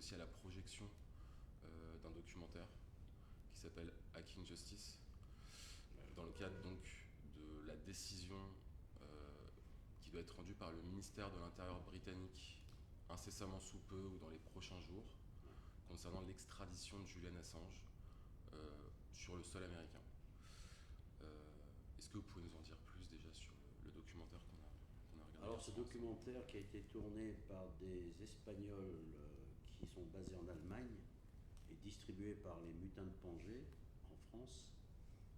aussi à la projection d'un documentaire qui s'appelle Hacking Justice, dans le cadre donc de la décision qui doit être rendue par le ministère de l'Intérieur britannique incessamment sous peu ou dans les prochains jours, concernant l'extradition de Julian Assange sur le sol américain. Est-ce que vous pouvez nous en dire plus déjà sur le documentaire qu'on a regardé? Alors ce documentaire qui a été tourné par des Espagnols qui sont basés en Allemagne et distribué par les Mutins de Pangée en France,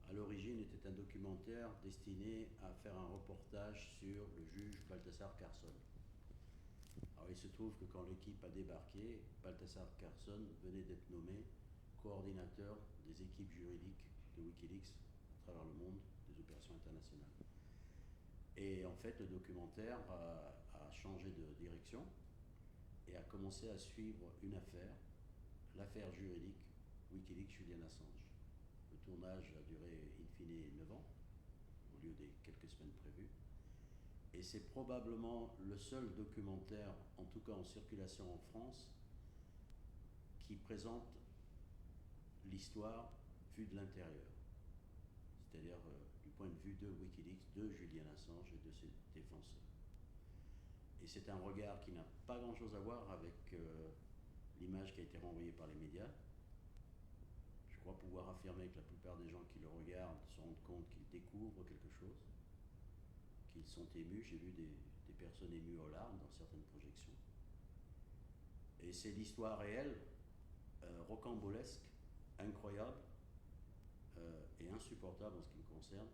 à l'origine était un documentaire destiné à faire un reportage sur le juge Balthazar Carlson. Alors il se trouve que quand l'équipe a débarqué, Balthazar Carlson venait d'être nommé coordinateur des équipes juridiques de Wikileaks à travers le monde, des opérations internationales. Et en fait, le documentaire a changé de direction et a commencé à suivre une affaire, l'affaire juridique Wikileaks Julian Assange. Le tournage a duré in fine 9 ans, au lieu des quelques semaines prévues. Et c'est probablement le seul documentaire, en tout cas en circulation en France, qui présente l'histoire vue de l'intérieur. C'est-à-dire du point de vue de Wikileaks, de Julian Assange et de ses défenseurs. Et c'est un regard qui n'a pas grand-chose à voir avec l'image qui a été renvoyée par les médias. Je crois pouvoir affirmer que la plupart des gens qui le regardent se rendent compte qu'ils découvrent quelque chose, qu'ils sont émus. J'ai vu des personnes émues aux larmes dans certaines projections. Et c'est l'histoire réelle, rocambolesque, incroyable, et insupportable en ce qui me concerne,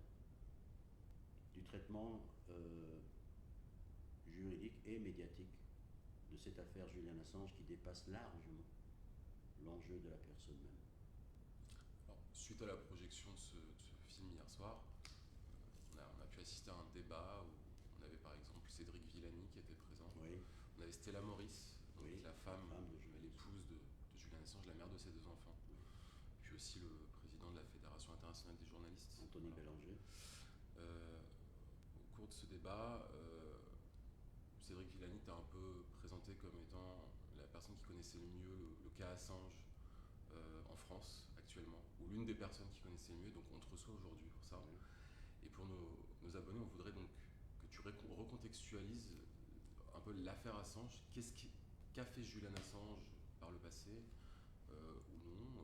du traitement juridique et médiatique de cette affaire Julian Assange qui dépasse largement l'enjeu de la personne même. Alors, suite à la projection de ce film hier soir, on a pu assister à un débat où on avait par exemple Cédric Villani qui était présent. Oui. On avait Stella Morris, donc Oui, la femme de l'épouse de Julian Assange, la mère de ses 2 enfants. Oui. Puis aussi le président de la Fédération internationale des journalistes. Anthony Bélanger. Au cours de ce débat, Cédric Villani t'a un peu présenté comme étant la personne qui connaissait le mieux le cas Assange en France actuellement, ou l'une des personnes qui connaissait le mieux, donc on te reçoit aujourd'hui pour ça. Oui. Et pour nos abonnés, on voudrait donc que tu recontextualises un peu l'affaire Assange. Qu'a fait Julian Assange par le passé, ou non,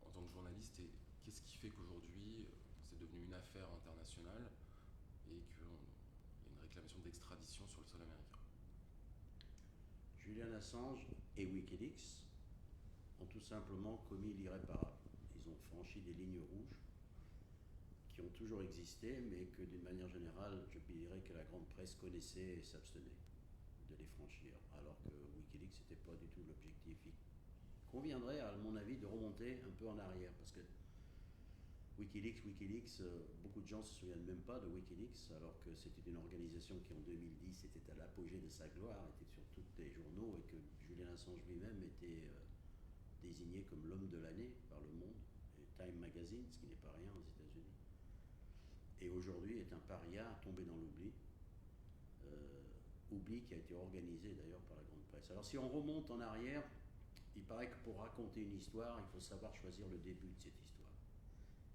en tant que journaliste, et qu'est-ce qui fait qu'aujourd'hui c'est devenu une affaire internationale et qu'il y a une réclamation d'extradition sur le sol américain? Julian Assange et Wikileaks ont tout simplement commis l'irréparable. Ils ont franchi des lignes rouges qui ont toujours existé, mais que d'une manière générale, je dirais que la grande presse connaissait et s'abstenait de les franchir, alors que Wikileaks n'était pas du tout l'objectif. Il conviendrait, à mon avis, de remonter un peu en arrière, parce que Wikileaks, beaucoup de gens ne se souviennent même pas de Wikileaks, alors que c'était une organisation qui en 2010 était à l'apogée de sa gloire, était sur tous les journaux, et que Julian Assange lui-même était désigné comme l'homme de l'année par Le Monde et Time Magazine, ce qui n'est pas rien aux États-Unis. Et aujourd'hui est un paria tombé dans l'oubli, oubli qui a été organisé d'ailleurs par la grande presse. Alors si on remonte en arrière, il paraît que pour raconter une histoire, il faut savoir choisir le début de cette histoire.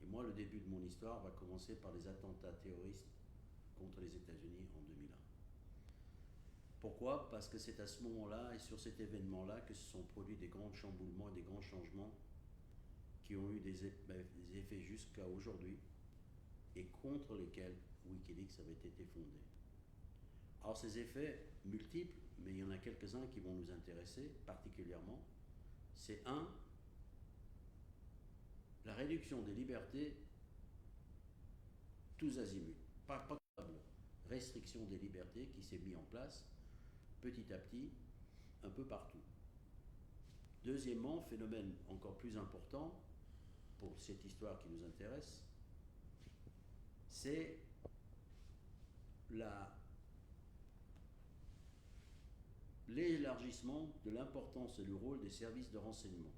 Et moi, le début de mon histoire va commencer par les attentats terroristes contre les États-Unis en 2001. Pourquoi ? Parce que c'est à ce moment-là et sur cet événement-là que se sont produits des grands chamboulements et des grands changements qui ont eu des effets jusqu'à aujourd'hui et contre lesquels Wikileaks avait été fondé. Alors ces effets multiples, mais il y en a quelques-uns qui vont nous intéresser particulièrement. C'est la réduction des libertés tous azimuts. Pas restriction des libertés qui s'est mise en place petit à petit, un peu partout. Deuxièmement, phénomène encore plus important pour cette histoire qui nous intéresse, c'est l'élargissement de l'importance et du rôle des services de renseignement,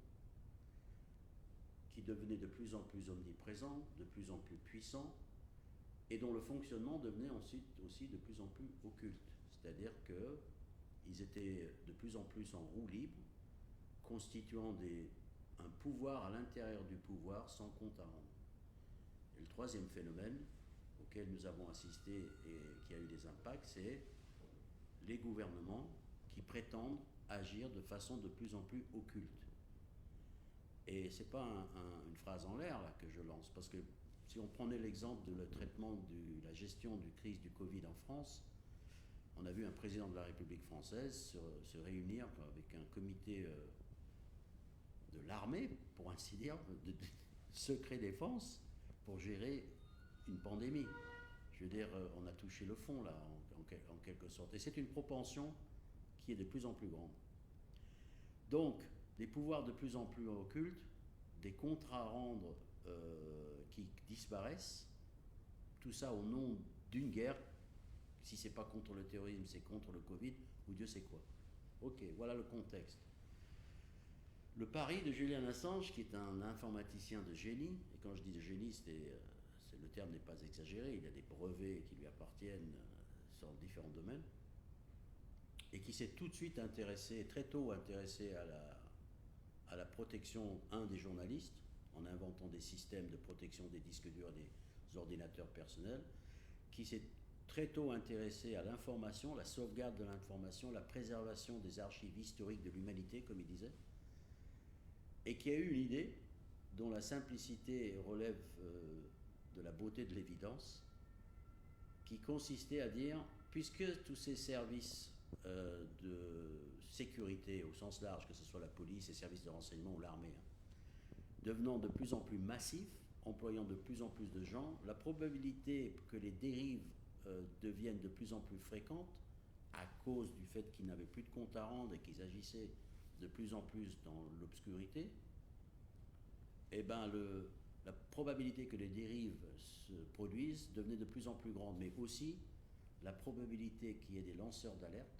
qui devenaient de plus en plus omniprésents, de plus en plus puissants, et dont le fonctionnement devenait ensuite aussi de plus en plus occulte. C'est-à-dire qu'ils étaient de plus en plus en roue libre, constituant un pouvoir à l'intérieur du pouvoir sans compte à rendre. Et le troisième phénomène auquel nous avons assisté et qui a eu des impacts, c'est les gouvernements qui prétendent agir de façon de plus en plus occulte. Et ce n'est pas une phrase en l'air là, que je lance, parce que si on prenait l'exemple de le traitement de la gestion du crise du Covid en France, on a vu un président de la République française se réunir avec un comité de l'armée, pour ainsi dire, de secret défense, pour gérer une pandémie. Je veux dire, on a touché le fond là, en quelque sorte. Et c'est une propension qui est de plus en plus grande. Donc, des pouvoirs de plus en plus occultes, des contrats à rendre qui disparaissent, tout ça au nom d'une guerre. Si c'est pas contre le terrorisme, c'est contre le Covid, ou Dieu sait quoi. Ok, voilà le contexte. Le pari de Julian Assange, qui est un informaticien de génie, et quand je dis de génie, le terme n'est pas exagéré, il y a des brevets qui lui appartiennent sur différents domaines, et qui s'est tout de suite intéressé, très tôt intéressé à la protection, des journalistes, en inventant des systèmes de protection des disques durs et des ordinateurs personnels, qui s'est très tôt intéressé à l'information, la sauvegarde de l'information, la préservation des archives historiques de l'humanité, comme il disait, et qui a eu une idée dont la simplicité relève de la beauté de l'évidence, qui consistait à dire, puisque tous ces services de sécurité au sens large, que ce soit la police, les services de renseignement ou l'armée, devenant de plus en plus massifs, employant de plus en plus de gens, la probabilité que les dérives deviennent de plus en plus fréquentes à cause du fait qu'ils n'avaient plus de compte à rendre et qu'ils agissaient de plus en plus dans l'obscurité, eh ben la probabilité que les dérives se produisent devenait de plus en plus grande, mais aussi la probabilité qu'il y ait des lanceurs d'alerte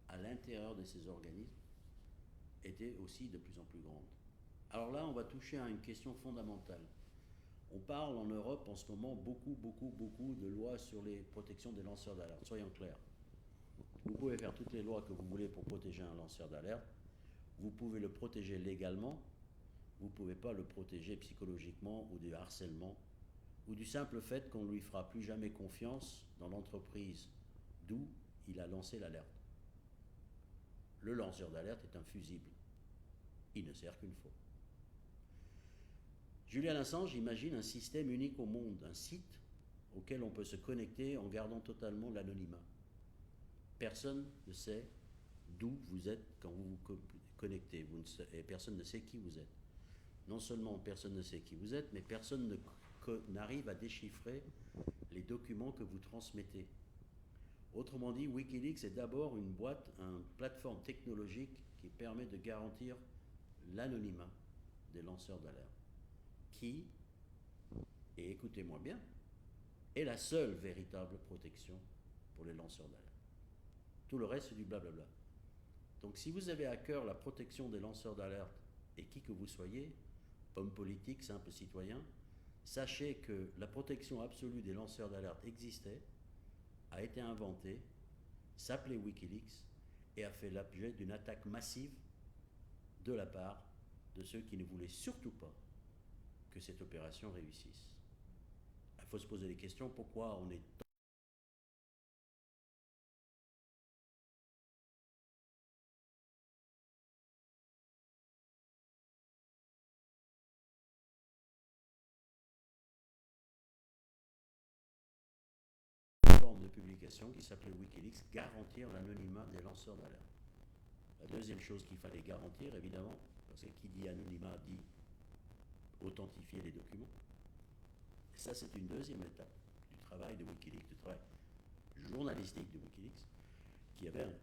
à l'intérieur de ces organismes était aussi de plus en plus grande. Alors là, on va toucher à une question fondamentale. On parle en Europe en ce moment beaucoup de lois sur les protections des lanceurs d'alerte. Soyons clairs. Vous pouvez faire toutes les lois que vous voulez pour protéger un lanceur d'alerte. Vous pouvez le protéger légalement. Vous ne pouvez pas le protéger psychologiquement ou du harcèlement ou du simple fait qu'on ne lui fera plus jamais confiance dans l'entreprise d'où il a lancé l'alerte. Le lanceur d'alerte est un fusible. Il ne sert qu'une fois. Julian Assange imagine un système unique au monde, un site auquel on peut se connecter en gardant totalement l'anonymat. Personne ne sait d'où vous êtes quand vous vous connectez, et personne ne sait qui vous êtes. Non seulement personne ne sait qui vous êtes, mais personne n'arrive à déchiffrer les documents que vous transmettez. Autrement dit, Wikileaks est d'abord une plateforme technologique qui permet de garantir l'anonymat des lanceurs d'alerte, qui, et écoutez-moi bien, est la seule véritable protection pour les lanceurs d'alerte. Tout le reste, c'est du blablabla. Donc si vous avez à cœur la protection des lanceurs d'alerte, et qui que vous soyez, homme politique, simple citoyen, sachez que la protection absolue des lanceurs d'alerte existait, a été inventée, s'appelait Wikileaks, et a fait l'objet d'une attaque massive de la part de ceux qui ne voulaient surtout pas que cette opération réussisse. Il faut se poser des questions, pourquoi on est de publication qui s'appelait Wikileaks, garantir l'anonymat des lanceurs d'alerte. La deuxième chose qu'il fallait garantir, évidemment, parce que qui dit anonymat dit authentifier les documents. Et ça, c'est une deuxième étape du travail de Wikileaks, du travail journalistique de Wikileaks, qui avait un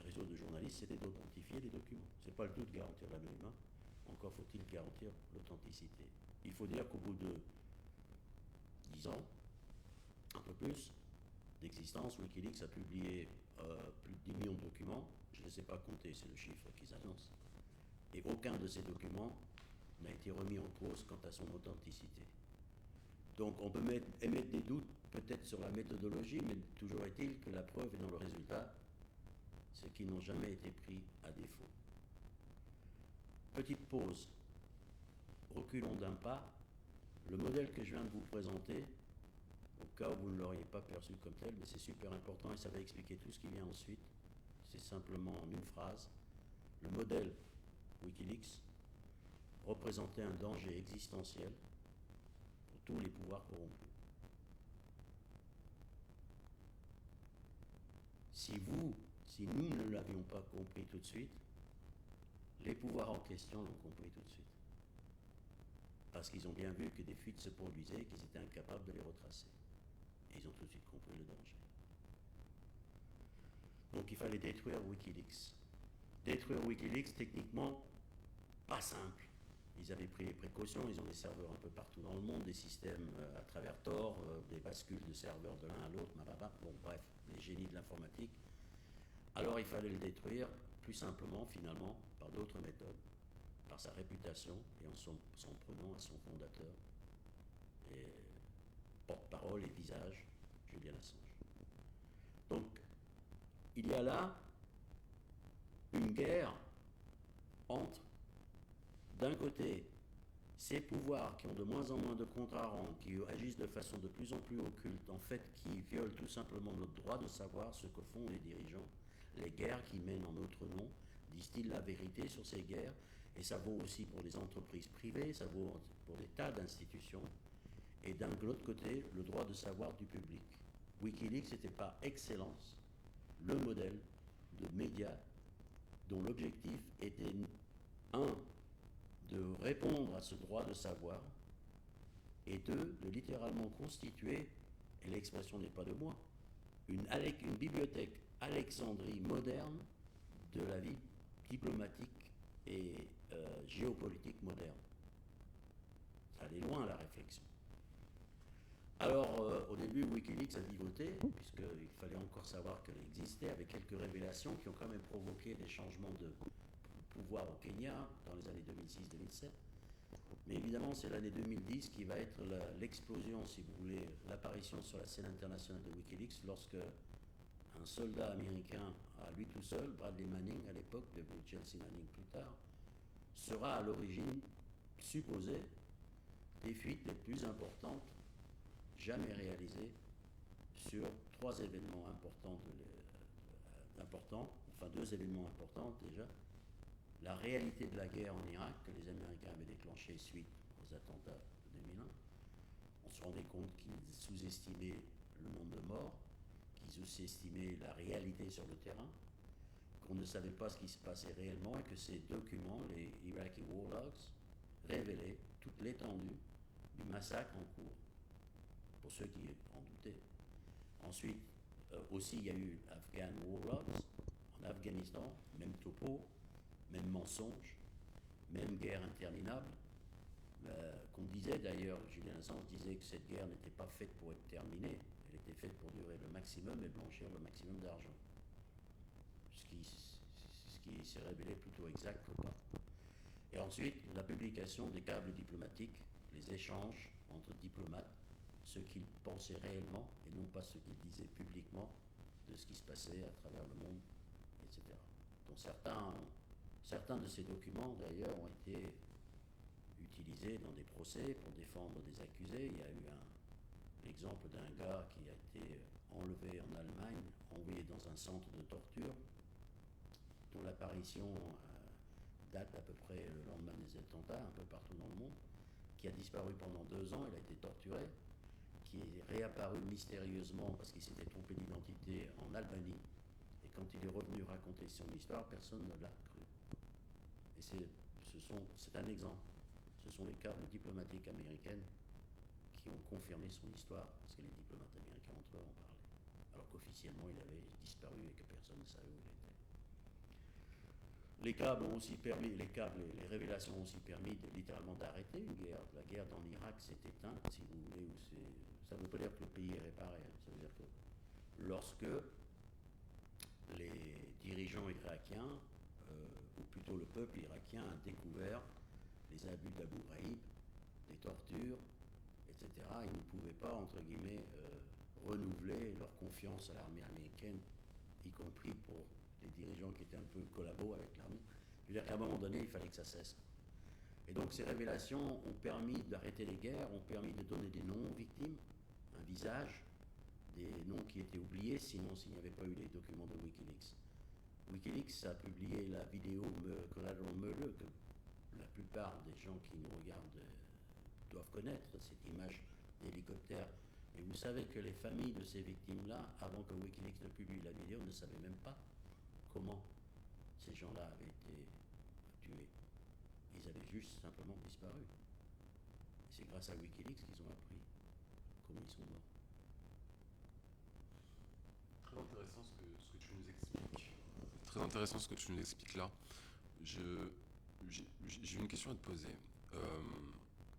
réseau de journalistes, c'était d'authentifier les documents. C'est pas le tout de garantir l'anonymat, encore faut-il garantir l'authenticité. Il faut dire qu'au bout de 10 ans, un peu plus, d'existence, Wikileaks a publié plus de 10 millions de documents. Je ne sais pas compter, c'est le chiffre qu'ils annoncent. Et aucun de ces documents n'a été remis en cause quant à son authenticité. Donc on peut émettre des doutes peut-être sur la méthodologie, mais toujours est-il que la preuve est dans le résultat, c'est qu'ils n'ont jamais été pris à défaut. Petite pause, reculons d'un pas. Le modèle que je viens de vous présenter, au cas où vous ne l'auriez pas perçu comme tel, mais c'est super important et ça va expliquer tout ce qui vient ensuite. C'est simplement en une phrase. Le modèle Wikileaks représentait un danger existentiel pour tous les pouvoirs corrompus. Si nous ne l'avions pas compris tout de suite, les pouvoirs en question l'ont compris tout de suite. Parce qu'ils ont bien vu que des fuites se produisaient et qu'ils étaient incapables de les retracer. Et ils ont tout de suite compris le danger. Donc il fallait détruire Wikileaks. Détruire Wikileaks, techniquement, pas simple. Ils avaient pris les précautions, ils ont des serveurs un peu partout dans le monde, des systèmes à travers Tor, des bascules de serveurs de l'un à l'autre, bon bref, les génies de l'informatique. Alors il fallait le détruire, plus simplement, finalement, par d'autres méthodes, par sa réputation et en s'en prenant à son fondateur et porte-parole et visage, Julian Assange. Donc, il y a là une guerre entre, d'un côté, ces pouvoirs qui ont de moins en moins de comptes à rendre, qui agissent de façon de plus en plus occulte, en fait, qui violent tout simplement notre droit de savoir ce que font les dirigeants, les guerres qu'ils mènent en notre nom, disent-ils la vérité sur ces guerres, et ça vaut aussi pour les entreprises privées, ça vaut pour des tas d'institutions, et d'un autre côté, le droit de savoir du public. Wikileaks n'était par excellence le modèle de médias dont l'objectif était, un, de répondre à ce droit de savoir, et deux, de littéralement constituer, et l'expression n'est pas de moi, une bibliothèque Alexandrie moderne de la vie diplomatique et géopolitique moderne. Ça allait loin la réflexion. Alors, au début, Wikileaks a vivoté, puisqu'il fallait encore savoir qu'elle existait, avec quelques révélations qui ont quand même provoqué des changements de pouvoir au Kenya dans les années 2006-2007. Mais évidemment, c'est l'année 2010 qui va être l'explosion, si vous voulez, l'apparition sur la scène internationale de Wikileaks, lorsque un soldat américain, à lui tout seul, Bradley Manning à l'époque, devenu Chelsea Manning plus tard, sera à l'origine supposée des fuites les plus importantes jamais réalisées sur trois événements importants, enfin deux événements importants déjà. La réalité de la guerre en Irak que les Américains avaient déclenchée suite aux attentats de 2001. On se rendait compte qu'ils sous-estimaient le nombre de morts, qu'ils sous-estimaient la réalité sur le terrain, qu'on ne savait pas ce qui se passait réellement et que ces documents, les Iraqi War Logs, révélaient toute l'étendue du massacre en cours, pour ceux qui en doutaient. Ensuite, aussi, il y a eu Afghan War Logs en Afghanistan, même topo, même mensonge, même guerre interminable, qu'on disait d'ailleurs, Julian Assange disait que cette guerre n'était pas faite pour être terminée, elle était faite pour durer le maximum et blanchir le maximum d'argent. Ce qui s'est révélé plutôt exact que pas. Et ensuite, la publication des câbles diplomatiques, les échanges entre diplomates, ce qu'ils pensaient réellement et non pas ce qu'ils disaient publiquement de ce qui se passait à travers le monde, etc. Donc certains de ces documents, d'ailleurs, ont été utilisés dans des procès pour défendre des accusés. Il y a eu l'exemple d'un gars qui a été enlevé en Allemagne, envoyé dans un centre de torture, dont l'apparition date à peu près le lendemain des attentats, un peu partout dans le monde, qui a disparu pendant 2 ans, il a été torturé, qui est réapparu mystérieusement parce qu'il s'était trompé d'identité en Albanie, et quand il est revenu raconter son histoire, personne ne l'a cru. Et c'est un exemple. Ce sont les câbles diplomatiques américaines qui ont confirmé son histoire, parce que les diplomates américains entre eux en parlaient, alors qu'officiellement il avait disparu et que personne ne savait où il était. Les câbles ont aussi permis, les révélations ont aussi permis littéralement d'arrêter une guerre. La guerre dans l'Irak s'est éteinte, si vous voulez, ça ne veut pas dire que le pays est réparé, ça veut dire que lorsque les dirigeants irakiens, ou plutôt le peuple irakien, a découvert les abus d'Abu Ghraib, les tortures, etc., ils ne pouvaient pas, entre guillemets, renouveler leur confiance à l'armée américaine, y compris pour les dirigeants qui étaient un peu collabos avec l'armée, Je veux dire qu'à un moment donné, il fallait que ça cesse. Et donc ces révélations ont permis d'arrêter les guerres, ont permis de donner des noms aux victimes, un visage, des noms qui étaient oubliés, sinon s'il n'y avait pas eu les documents de Wikileaks. Wikileaks a publié la vidéo Collateral Murder, que la plupart des gens qui nous regardent doivent connaître, cette image d'hélicoptère. Et vous savez que les familles de ces victimes-là, avant que Wikileaks ne publie la vidéo, ne savaient même pas comment ces gens-là avaient été tués. Ils avaient juste simplement disparu. Et c'est grâce à Wikileaks qu'ils ont appris comment ils sont morts. Très intéressant ce que tu nous expliques. Très intéressant ce que tu nous expliques là. J'ai une question à te poser.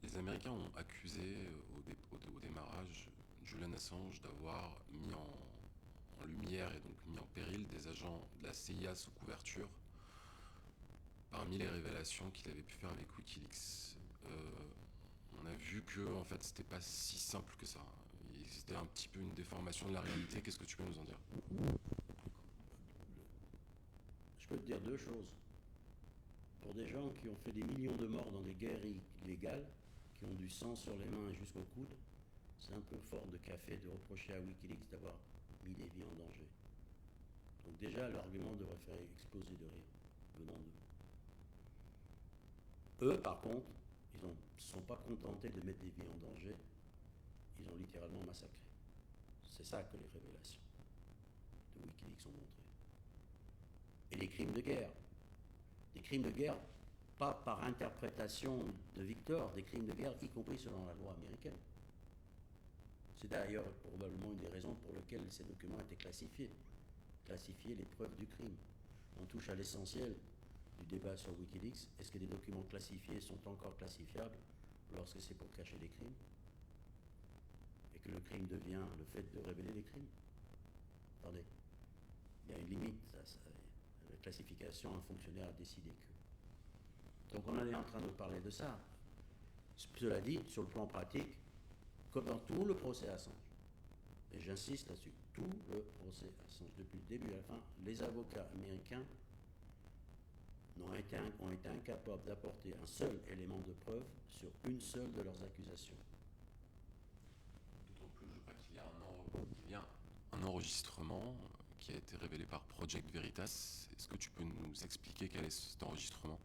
Les Américains ont accusé au démarrage Julian Assange d'avoir mis en lumière et donc mis en péril des agents de la CIA sous couverture parmi les révélations qu'il avait pu faire avec Wikileaks. On a vu que en fait c'était pas si simple que ça. C'était un petit peu une déformation de la réalité. Qu'est-ce que tu peux nous en dire? Je peux te dire deux choses. Pour des gens qui ont fait des millions de morts dans des guerres illégales, qui ont du sang sur les mains jusqu'au coude, c'est un peu fort de café de reprocher à Wikileaks d'avoir mis des vies en danger. Donc déjà, l'argument devrait faire exploser de rire, venant d'eux. Eux, par contre, ils ne se sont pas contentés de mettre des vies en danger, ils ont littéralement massacré. C'est ça que les révélations de Wikileaks ont montré. Et les crimes de guerre. Des crimes de guerre, pas par interprétation de Victor, des crimes de guerre, y compris selon la loi américaine. C'est d'ailleurs probablement une des raisons pour lesquelles ces documents étaient classifiés. Classifier les preuves du crime. On touche à l'essentiel du débat sur Wikileaks. Est-ce que des documents classifiés sont encore classifiables lorsque c'est pour cacher des crimes? Et que le crime devient le fait de révéler les crimes? Attendez, il y a une limite. La classification, un fonctionnaire a décidé que. Donc on est en train de parler de ça. Cela dit, sur le plan pratique, comme dans tout le procès Assange, et j'insiste là-dessus, tout le procès Assange, depuis le début à la fin, les avocats américains ont été incapables d'apporter un seul élément de preuve sur une seule de leurs accusations. D'autant plus, je crois qu'il y a un enregistrement qui a été révélé par Project Veritas. Est-ce que tu peux nous expliquer quel est cet enregistrement?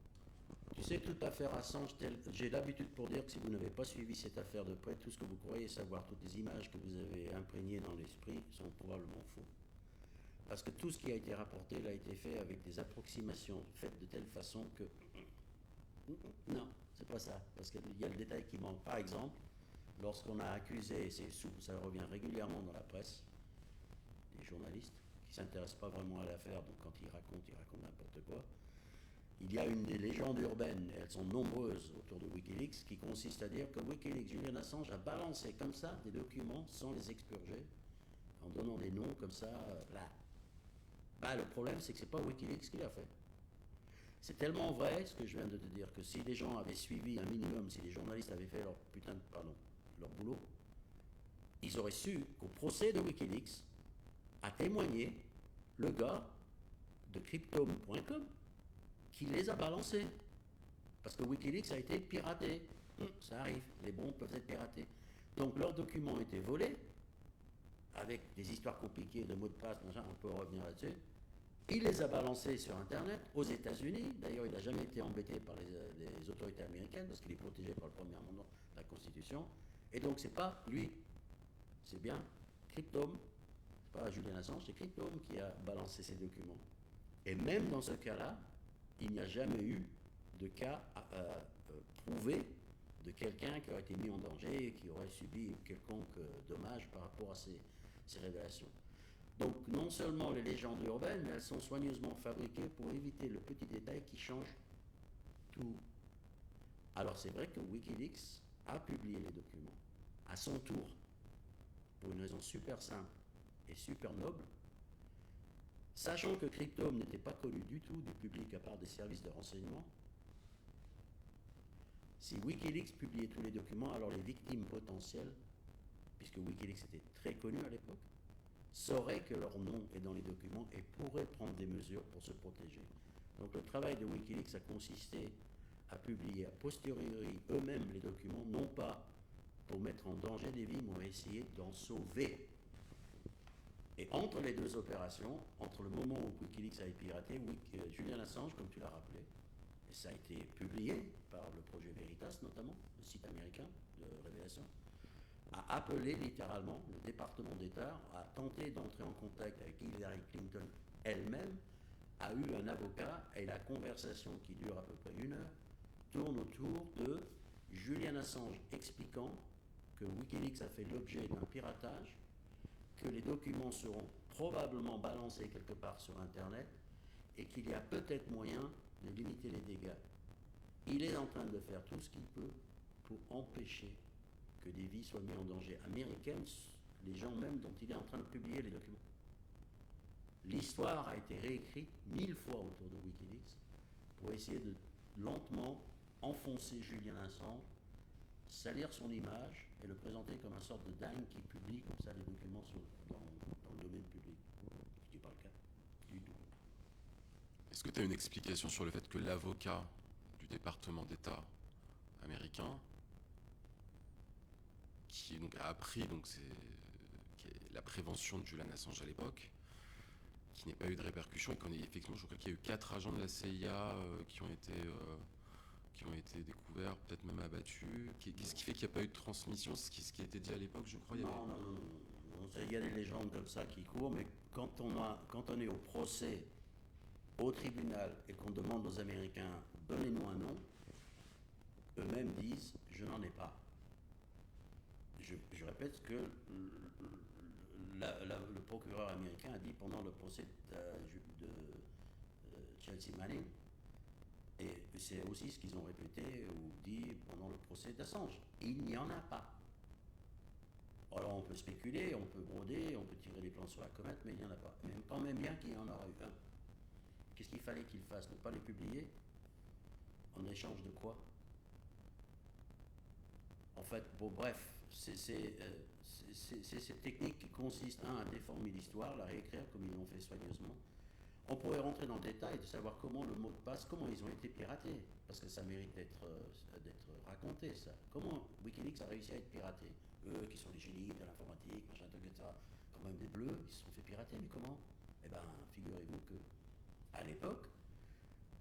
Tu sais, toute l'affaire Assange, j'ai l'habitude pour dire que si vous n'avez pas suivi cette affaire de près, tout ce que vous croyez savoir, toutes les images que vous avez imprégnées dans l'esprit sont probablement faux. Parce que tout ce qui a été rapporté là a été fait avec des approximations faites de telle façon que... Non, c'est pas ça. Parce qu'il y a le détail qui manque. Par exemple, lorsqu'on a accusé, ça revient régulièrement dans la presse, des journalistes qui ne s'intéressent pas vraiment à l'affaire, donc quand ils racontent n'importe quoi. Il y a une des légendes urbaines, et elles sont nombreuses autour de Wikileaks, qui consiste à dire que Wikileaks, Julian Assange, a balancé comme ça des documents sans les expurger, en donnant des noms comme ça, là. Bah, le problème, c'est que c'est pas Wikileaks qui l'a fait. C'est tellement vrai, ce que je viens de te dire, que si les gens avaient suivi un minimum, si les journalistes avaient fait leur boulot, ils auraient su qu'au procès de Wikileaks a témoigné le gars de cryptome.com qui les a balancés. Parce que Wikileaks a été piraté. Ça arrive, les bombes peuvent être piratées. Donc leurs documents ont été volés, avec des histoires compliquées de mots de passe, machin, on peut revenir là-dessus. Il les a balancés sur Internet, aux États-Unis. D'ailleurs, il n'a jamais été embêté par les autorités américaines, parce qu'il est protégé par le premier amendement de la Constitution. Et donc, c'est pas lui, c'est bien Cryptome, c'est pas Julian Assange, c'est Cryptome qui a balancé ces documents. Et même dans ce cas-là, il n'y a jamais eu de cas prouvé de quelqu'un qui aurait été mis en danger et qui aurait subi quelconque dommage par rapport à ces révélations. Donc non seulement les légendes urbaines, mais elles sont soigneusement fabriquées pour éviter le petit détail qui change tout. Alors c'est vrai que Wikileaks a publié les documents à son tour, pour une raison super simple et super noble, sachant que Cryptome n'était pas connu du tout du public à part des services de renseignement. Si Wikileaks publiait tous les documents, alors les victimes potentielles, puisque Wikileaks était très connu à l'époque, sauraient que leur nom est dans les documents et pourraient prendre des mesures pour se protéger. Donc le travail de Wikileaks a consisté à publier a posteriori eux-mêmes les documents, non pas pour mettre en danger des vies, mais essayer d'en sauver. Et entre les deux opérations, entre le moment où Wikileaks a été piraté, Julian Assange, comme tu l'as rappelé, et ça a été publié par le projet Veritas notamment, le site américain de révélation, a appelé littéralement le département d'État, a tenté d'entrer en contact avec Hillary Clinton elle-même, a eu un avocat, et la conversation qui dure à peu près 1 heure tourne autour de Julian Assange expliquant que Wikileaks a fait l'objet d'un piratage, que les documents seront probablement balancés quelque part sur Internet et qu'il y a peut-être moyen de limiter les dégâts. Il est en train de faire tout ce qu'il peut pour empêcher que des vies soient mises en danger. Américaines, les gens même dont il est en train de publier les documents. L'histoire a été réécrite 1000 fois autour de Wikileaks pour essayer de lentement enfoncer Julian Assange, salir son image et le présenter comme une sorte de dingue qui publie comme ça les documents dans le domaine public. Ce qui n'est pas le cas du tout. Est-ce que tu as une explication sur le fait que l'avocat du département d'État américain, qui donc a appris la prévention de Julian Assange à l'époque, qui n'ait pas eu de répercussions, et qu'on ait effectivement, je crois qu'il y a eu 4 agents de la CIA qui ont été découverts, peut-être même abattus. Qu'est-ce qui fait qu'il n'y a pas eu de transmission? Ce qui a été dit à l'époque, je crois. Non. Il y a des légendes comme ça qui courent, mais quand on est au procès, au tribunal, et qu'on demande aux Américains « donnez-nous un nom », eux-mêmes disent « je n'en ai pas ». Je répète que le procureur américain a dit pendant le procès de Chelsea Manning, et c'est aussi ce qu'ils ont répété ou dit pendant le procès d'Assange. Il n'y en a pas. Alors on peut spéculer, on peut broder, on peut tirer des plans sur la comète, mais il n'y en a pas. Même quand même bien qu'il y en aurait eu un. Qu'est-ce qu'il fallait qu'il fasse? Ne pas les publier? En échange de quoi? En fait, bon bref, c'est cette technique qui consiste à déformer l'histoire, la réécrire comme ils l'ont fait soigneusement. On pourrait rentrer dans le détail de savoir comment le mot de passe, comment ils ont été piratés, parce que ça mérite d'être raconté, ça. Comment Wikileaks a réussi à être piraté? Eux qui sont les génies de l'informatique, machin, etc., quand même des bleus, ils se sont fait pirater, mais comment? Eh bien, figurez-vous que à l'époque,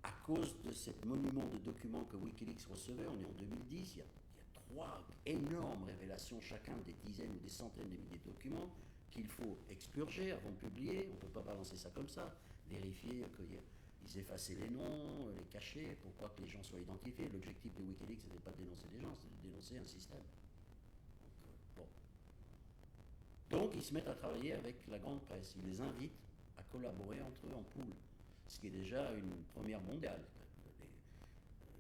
à cause de ce monument de documents que Wikileaks recevait, on est en 2010, il y a 3 énormes révélations, chacun des dizaines ou des centaines de milliers de documents qu'il faut expurger avant de publier. On ne peut pas balancer ça comme ça, vérifier qu'ils effaçaient les noms, les cacher, pour pas que les gens soient identifiés. L'objectif de Wikileaks, ce n'était pas de dénoncer des gens, c'était de dénoncer un système. Donc ils se mettent à travailler avec la grande presse. Ils les invitent à collaborer entre eux en pool, ce qui est déjà une première mondiale.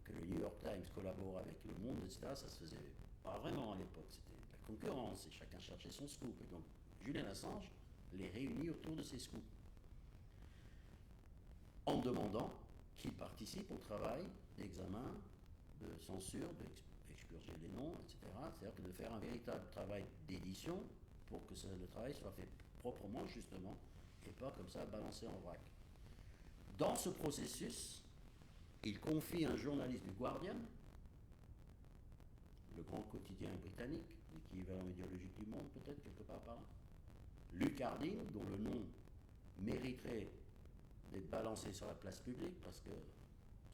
Que le New York Times collabore avec Le Monde, etc., ça se faisait pas vraiment à l'époque. C'était de la concurrence et chacun cherchait son scoop. Et donc Julian Assange les réunit autour de ces scoops en demandant qu'ils participent au travail d'examen, de censure, d'expurger les noms, etc. C'est-à-dire de faire un véritable travail d'édition pour que le travail soit fait proprement, justement, et pas comme ça balancé en vrac. Dans ce processus, il confie à un journaliste du Guardian, le grand quotidien britannique, l'équivalent idéologique du Monde, peut-être, quelque part par là, Luke Harding, dont le nom mériterait d'être balancé sur la place publique, parce que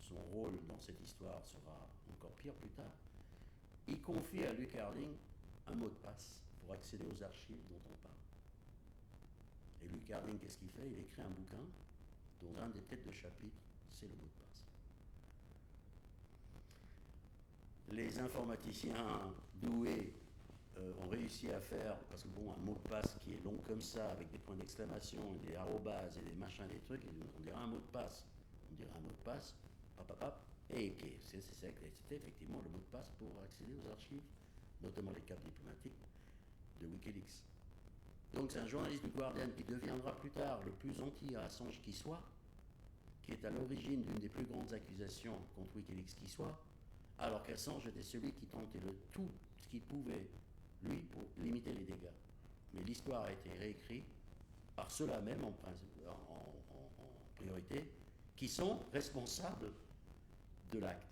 son rôle dans cette histoire sera encore pire plus tard. Il confie à Luke Harding un mot de passe pour accéder aux archives dont on parle. Et Luke Harding, qu'est-ce qu'il fait? Il écrit un bouquin dont un des têtes de chapitre, c'est le mot de passe. Les informaticiens doués ont réussi à faire, parce que bon, un mot de passe qui est long comme ça, avec des points d'exclamation, des arrobases et des machins, des trucs, on dirait un mot de passe. On dirait un mot de passe, et c'était effectivement le mot de passe pour accéder aux archives, notamment les cartes diplomatiques de Wikileaks. Donc c'est un journaliste du Guardian qui deviendra plus tard le plus anti-Assange qui soit, qui est à l'origine d'une des plus grandes accusations contre Wikileaks qui soit, alors qu'Assange était celui qui tentait tout ce qu'il pouvait, lui, pour limiter les dégâts. Mais l'histoire a été réécrite par ceux-là même en priorité, qui sont responsables de l'acte.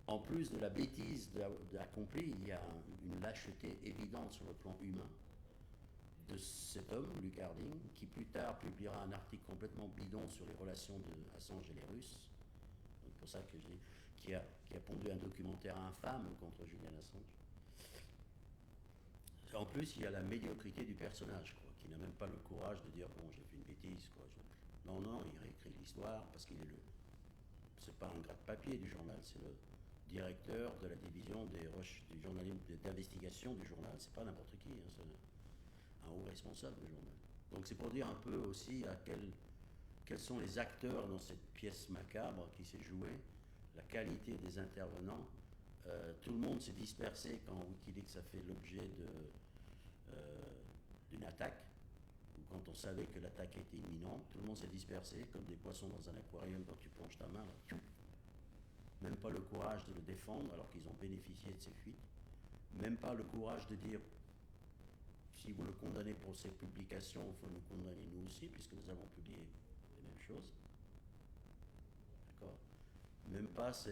En plus de la bêtise accomplie, il y a une lâcheté évidente sur le plan humain de cet homme, Luc Harding, qui plus tard publiera un article complètement bidon sur les relations de Assange et les Russes. C'est pour ça que je dis qui a pondu un documentaire infâme contre Julian Assange. En plus, il y a la médiocrité du personnage, quoi, qui n'a même pas le courage de dire bon, j'ai fait une bêtise, quoi. Non, il réécrit l'histoire parce qu'il est c'est pas un gratte-papier du journal, c'est le directeur de la division du journalisme d'investigation du journal. C'est pas n'importe qui, hein, c'est un haut responsable du journal. Donc c'est pour dire un peu aussi quels sont les acteurs dans cette pièce macabre qui s'est jouée, la qualité des intervenants. Tout le monde s'est dispersé quand Wikileaks a fait l'objet d'une attaque, ou quand on savait que l'attaque était imminente. Tout le monde s'est dispersé comme des poissons dans un aquarium quand tu plonges ta main. Là, même pas le courage de le défendre alors qu'ils ont bénéficié de ses fuites. Même pas le courage de dire si vous le condamnez pour ses publications, il faut nous condamner nous aussi, puisque nous avons publié les mêmes choses. D'accord. Même pas ce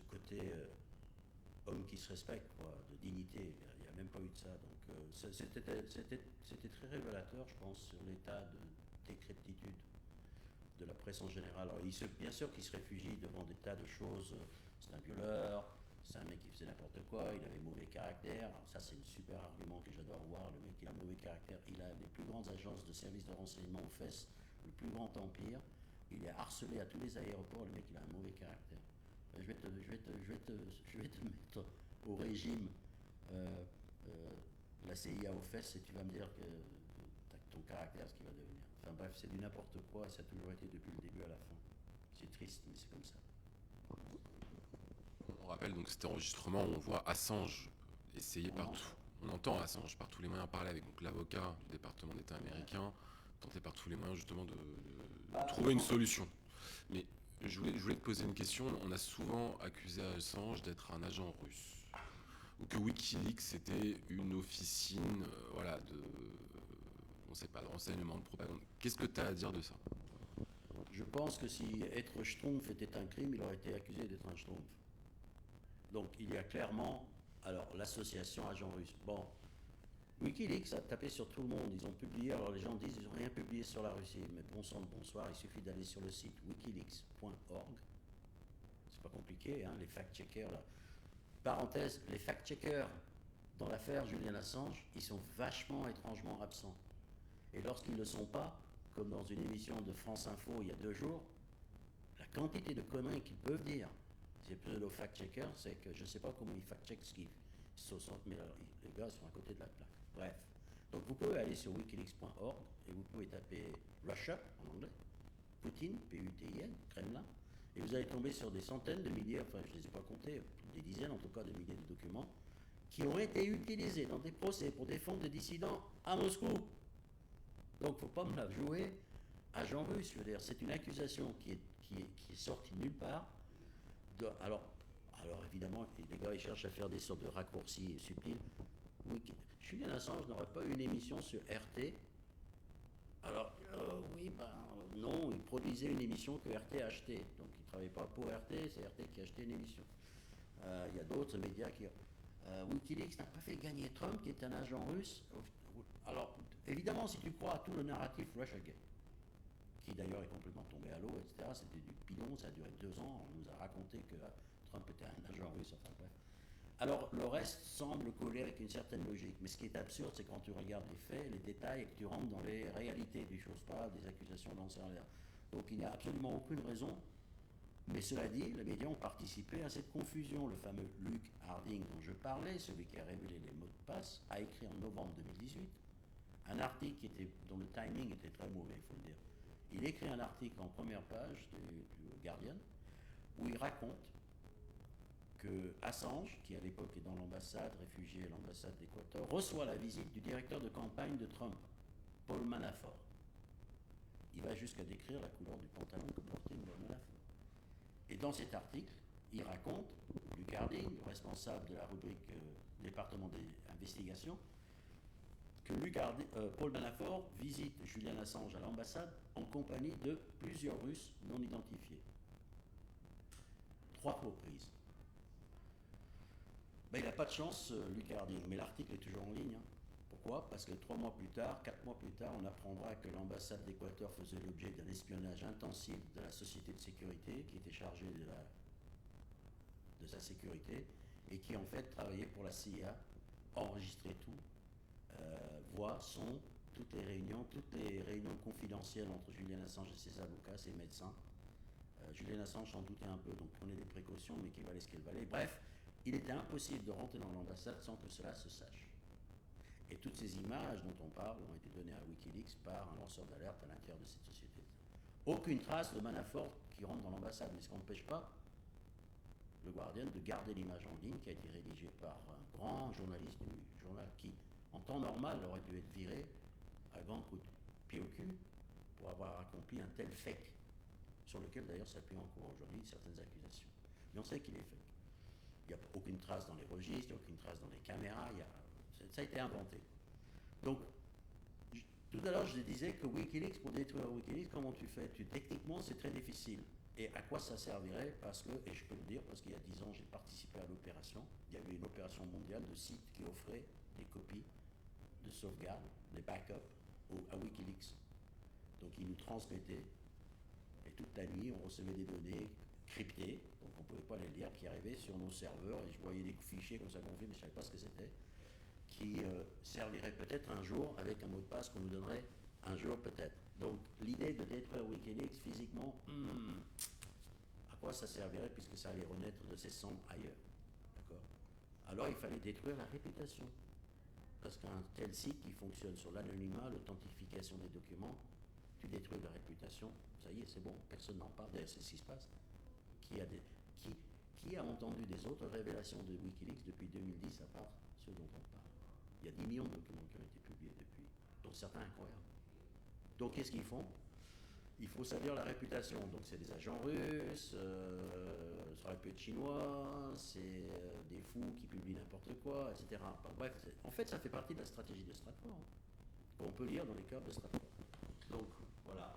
côté homme qui se respecte, quoi, de dignité. Il n'y a même pas eu de ça. Donc c'était très révélateur, je pense, sur l'état de décrépitude de la presse en général. Alors, bien sûr qu'il se réfugie devant des tas de choses. C'est un violeur, c'est un mec qui faisait n'importe quoi, il avait mauvais caractère. Alors ça, c'est un super argument que j'adore voir. Le mec, il a mauvais caractère. Il a les plus grandes agences de services de renseignement aux fesses, le plus grand empire. Il est harcelé à tous les aéroports. Le mec, il a un mauvais caractère. Je vais te mettre au régime la CIA aux fesses et tu vas me dire que ton caractère, ce qu'il va devenir. Enfin bref, c'est du n'importe quoi et ça a toujours été depuis le début à la fin. C'est triste, mais c'est comme ça. On rappelle donc cet enregistrement où on voit Assange essayer partout. On entend Assange par tous les moyens parler avec donc, l'avocat du département d'État américain, tenter par tous les moyens justement de trouver une solution. Mais je voulais te poser une question. On a souvent accusé Assange d'être un agent russe, ou que Wikileaks c'était une officine, on ne sait pas, de renseignement, de propagande. Qu'est-ce que tu as à dire de ça? Je pense que si être schtroumpf était un crime, il aurait été accusé d'être un schtroumpf. Donc il y a clairement, alors l'association agent russe. Bon, Wikileaks a tapé sur tout le monde. Ils ont publié, alors les gens disent ils n'ont rien publié sur la Russie. Mais bon sang de bonsoir, il suffit d'aller sur le site wikileaks.org. C'est pas compliqué, hein, les fact-checkers là. Parenthèse, les fact-checkers dans l'affaire Julian Assange, ils sont vachement étrangement absents. Et lorsqu'ils ne le sont pas, comme dans une émission de France Info il y a 2 jours, la quantité de conneries qu'ils peuvent dire, ces pseudo-fact-checkers, c'est que je ne sais pas comment ils fact-checkent ce qu'ils sont, mais alors, les gars sont à côté de la plaque. Bref. Donc vous pouvez aller sur wikileaks.org et vous pouvez taper Russia en anglais, Poutine, P-U-T-I-N, Kremlin, et vous allez tomber sur des centaines de milliers, enfin je ne les ai pas comptés, des dizaines en tout cas de milliers de documents, qui ont été utilisés dans des procès pour défendre des dissidents à Moscou. Donc il ne faut pas me la jouer agent russe, je veux dire, c'est une accusation qui est sortie de nulle part. Alors évidemment, les gars ils cherchent à faire des sortes de raccourcis subtils. Julian Assange n'aurait pas eu une émission sur RT. Alors, non, il produisait une émission que RT a achetée. Donc il ne travaillait pas pour RT, c'est RT qui a acheté une émission. Il y a d'autres médias qui... Wikileaks n'a pas fait gagner Trump, qui est un agent russe. Alors, évidemment, si tu crois à tout le narratif Russiagate, qui d'ailleurs est complètement tombé à l'eau, etc., c'était du bidon, ça a duré 2 ans, on nous a raconté que Trump était un agent russe, enfin bref. Alors, le reste semble coller avec une certaine logique, mais ce qui est absurde, c'est quand tu regardes les faits, les détails, et que tu rentres dans les réalités des choses, pas des accusations lancées en l'air. Donc, il n'y a absolument aucune raison. Mais cela dit, les médias ont participé à cette confusion. Le fameux Luc Harding dont je parlais, celui qui a révélé les mots de passe, a écrit en novembre 2018 un article dont le timing était très mauvais, il faut le dire. Il écrit un article en première page du Guardian où il raconte que Assange, qui à l'époque est dans l'ambassade, réfugié à l'ambassade d'Équateur, reçoit la visite du directeur de campagne de Trump, Paul Manafort. Il va jusqu'à décrire la couleur du pantalon que portait Paul Manafort. Et dans cet article, il raconte, Luc Harding, responsable de la rubrique département des investigations, que Paul Manafort visite Julian Assange à l'ambassade en compagnie de plusieurs Russes non identifiés. 3 reprises. Ben, il n'a pas de chance, Luc Harding, mais l'article est toujours en ligne. Hein. Pourquoi? Parce que 4 mois plus tard, on apprendra que l'ambassade d'Équateur faisait l'objet d'un espionnage intensif de la société de sécurité qui était chargée de sa sécurité et qui en fait travaillait pour la CIA, enregistrait tout, voix, son, toutes les réunions confidentielles entre Julian Assange et ses avocats, ses médecins. Julian Assange s'en doutait un peu, donc prenez des précautions, mais qu'il valait ce qu'il valait. Bref, il était impossible de rentrer dans l'ambassade sans que cela se sache. Et toutes ces images dont on parle ont été données à Wikileaks par un lanceur d'alerte à l'intérieur de cette société. Aucune trace de Manafort qui rentre dans l'ambassade, mais ce qui n'empêche pas le Guardian de garder l'image en ligne qui a été rédigée par un grand journaliste du journal qui, en temps normal, aurait dû être viré à grands coups de pied au cul pour avoir accompli un tel fake, sur lequel d'ailleurs s'appuient encore aujourd'hui certaines accusations. Mais on sait qu'il est fake. Il n'y a aucune trace dans les registres, il n'y a aucune trace dans les caméras, ça a été inventé. Donc, tout à l'heure, je disais que Wikileaks, pour détruire Wikileaks, comment tu fais? Techniquement, c'est très difficile. Et à quoi ça servirait? Parce que, et je peux le dire, parce qu'il y a 10 ans, j'ai participé à l'opération. Il y avait une opération mondiale de sites qui offraient des copies de sauvegarde, des backups à Wikileaks. Donc, ils nous transmettaient, et toute la nuit, on recevait des données cryptées, donc on ne pouvait pas les lire, qui arrivaient sur nos serveurs, et je voyais des fichiers comme ça gonflés, mais je ne savais pas ce que c'était, qui servirait peut-être un jour avec un mot de passe qu'on nous donnerait un jour peut-être. Donc l'idée de détruire Wikileaks physiquement, à quoi ça servirait puisque ça allait renaître de ses cendres ailleurs. D'accord? Alors il fallait détruire la réputation. Parce qu'un tel site qui fonctionne sur l'anonymat, l'authentification des documents, tu détruis la réputation, ça y est, c'est bon, personne n'en parle, d'ailleurs c'est ce qui se passe. Qui a entendu des autres révélations de Wikileaks depuis 2010 à part ceux dont on parle? Il y a 10 millions de documents qui ont été publiés depuis, dont certains incroyables. Donc qu'est-ce qu'ils font? Il faut salir la réputation. Donc c'est des agents russes, ça aurait pu être chinois, c'est des fous qui publient n'importe quoi, etc. Enfin, bref, en fait ça fait partie de la stratégie de Stratfor, hein, qu'on peut lire dans les cadres de Stratfor. Donc voilà.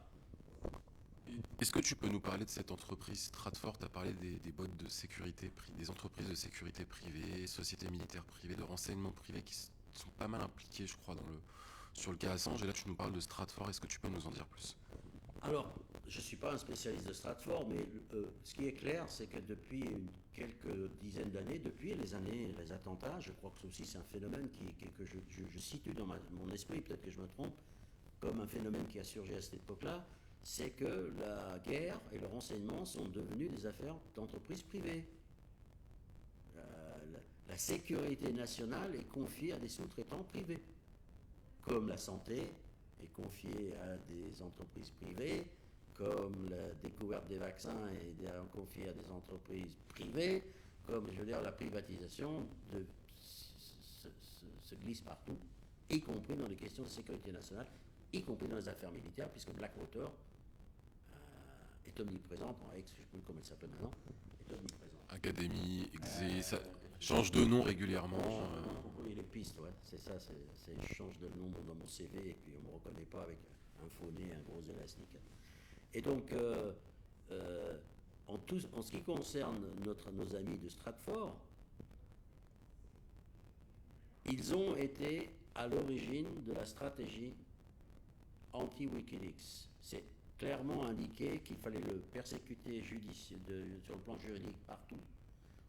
Est-ce que tu peux nous parler de cette entreprise Stratfor? Tu as parlé des boîtes de sécurité, des entreprises de sécurité privées, sociétés militaires privées, de renseignement privé qui sont pas mal impliquées, je crois, sur le cas Assange. Et là, tu nous parles de Stratfor. Est-ce que tu peux nous en dire plus? Alors, je ne suis pas un spécialiste de Stratfor, mais ce qui est clair, c'est que depuis quelques dizaines d'années, depuis les attentats, je crois que ça aussi c'est un phénomène que je situe dans mon esprit, peut-être que je me trompe, comme un phénomène qui a surgi à cette époque-là, c'est que la guerre et le renseignement sont devenus des affaires d'entreprises privées. La sécurité nationale est confiée à des sous-traitants privés, comme la santé est confiée à des entreprises privées, comme la découverte des vaccins est confiée à des entreprises privées, comme, je veux dire, la privatisation se glisse partout, y compris dans les questions de sécurité nationale, y compris dans les affaires militaires, puisque Blackwater est omniprésente, je ne sais plus comment elle s'appelle maintenant, est omniprésente. Académie, Exé, ça change de nom régulièrement. Oui, les pistes, ouais, c'est ça, je change de nom dans mon CV et puis on ne me reconnaît pas avec un faux nez, un gros élastique. Et donc, en ce qui concerne nos amis de Stratfor, ils ont été à l'origine de la stratégie anti-Wikileaks. C'est clairement indiqué qu'il fallait le persécuter sur le plan juridique partout,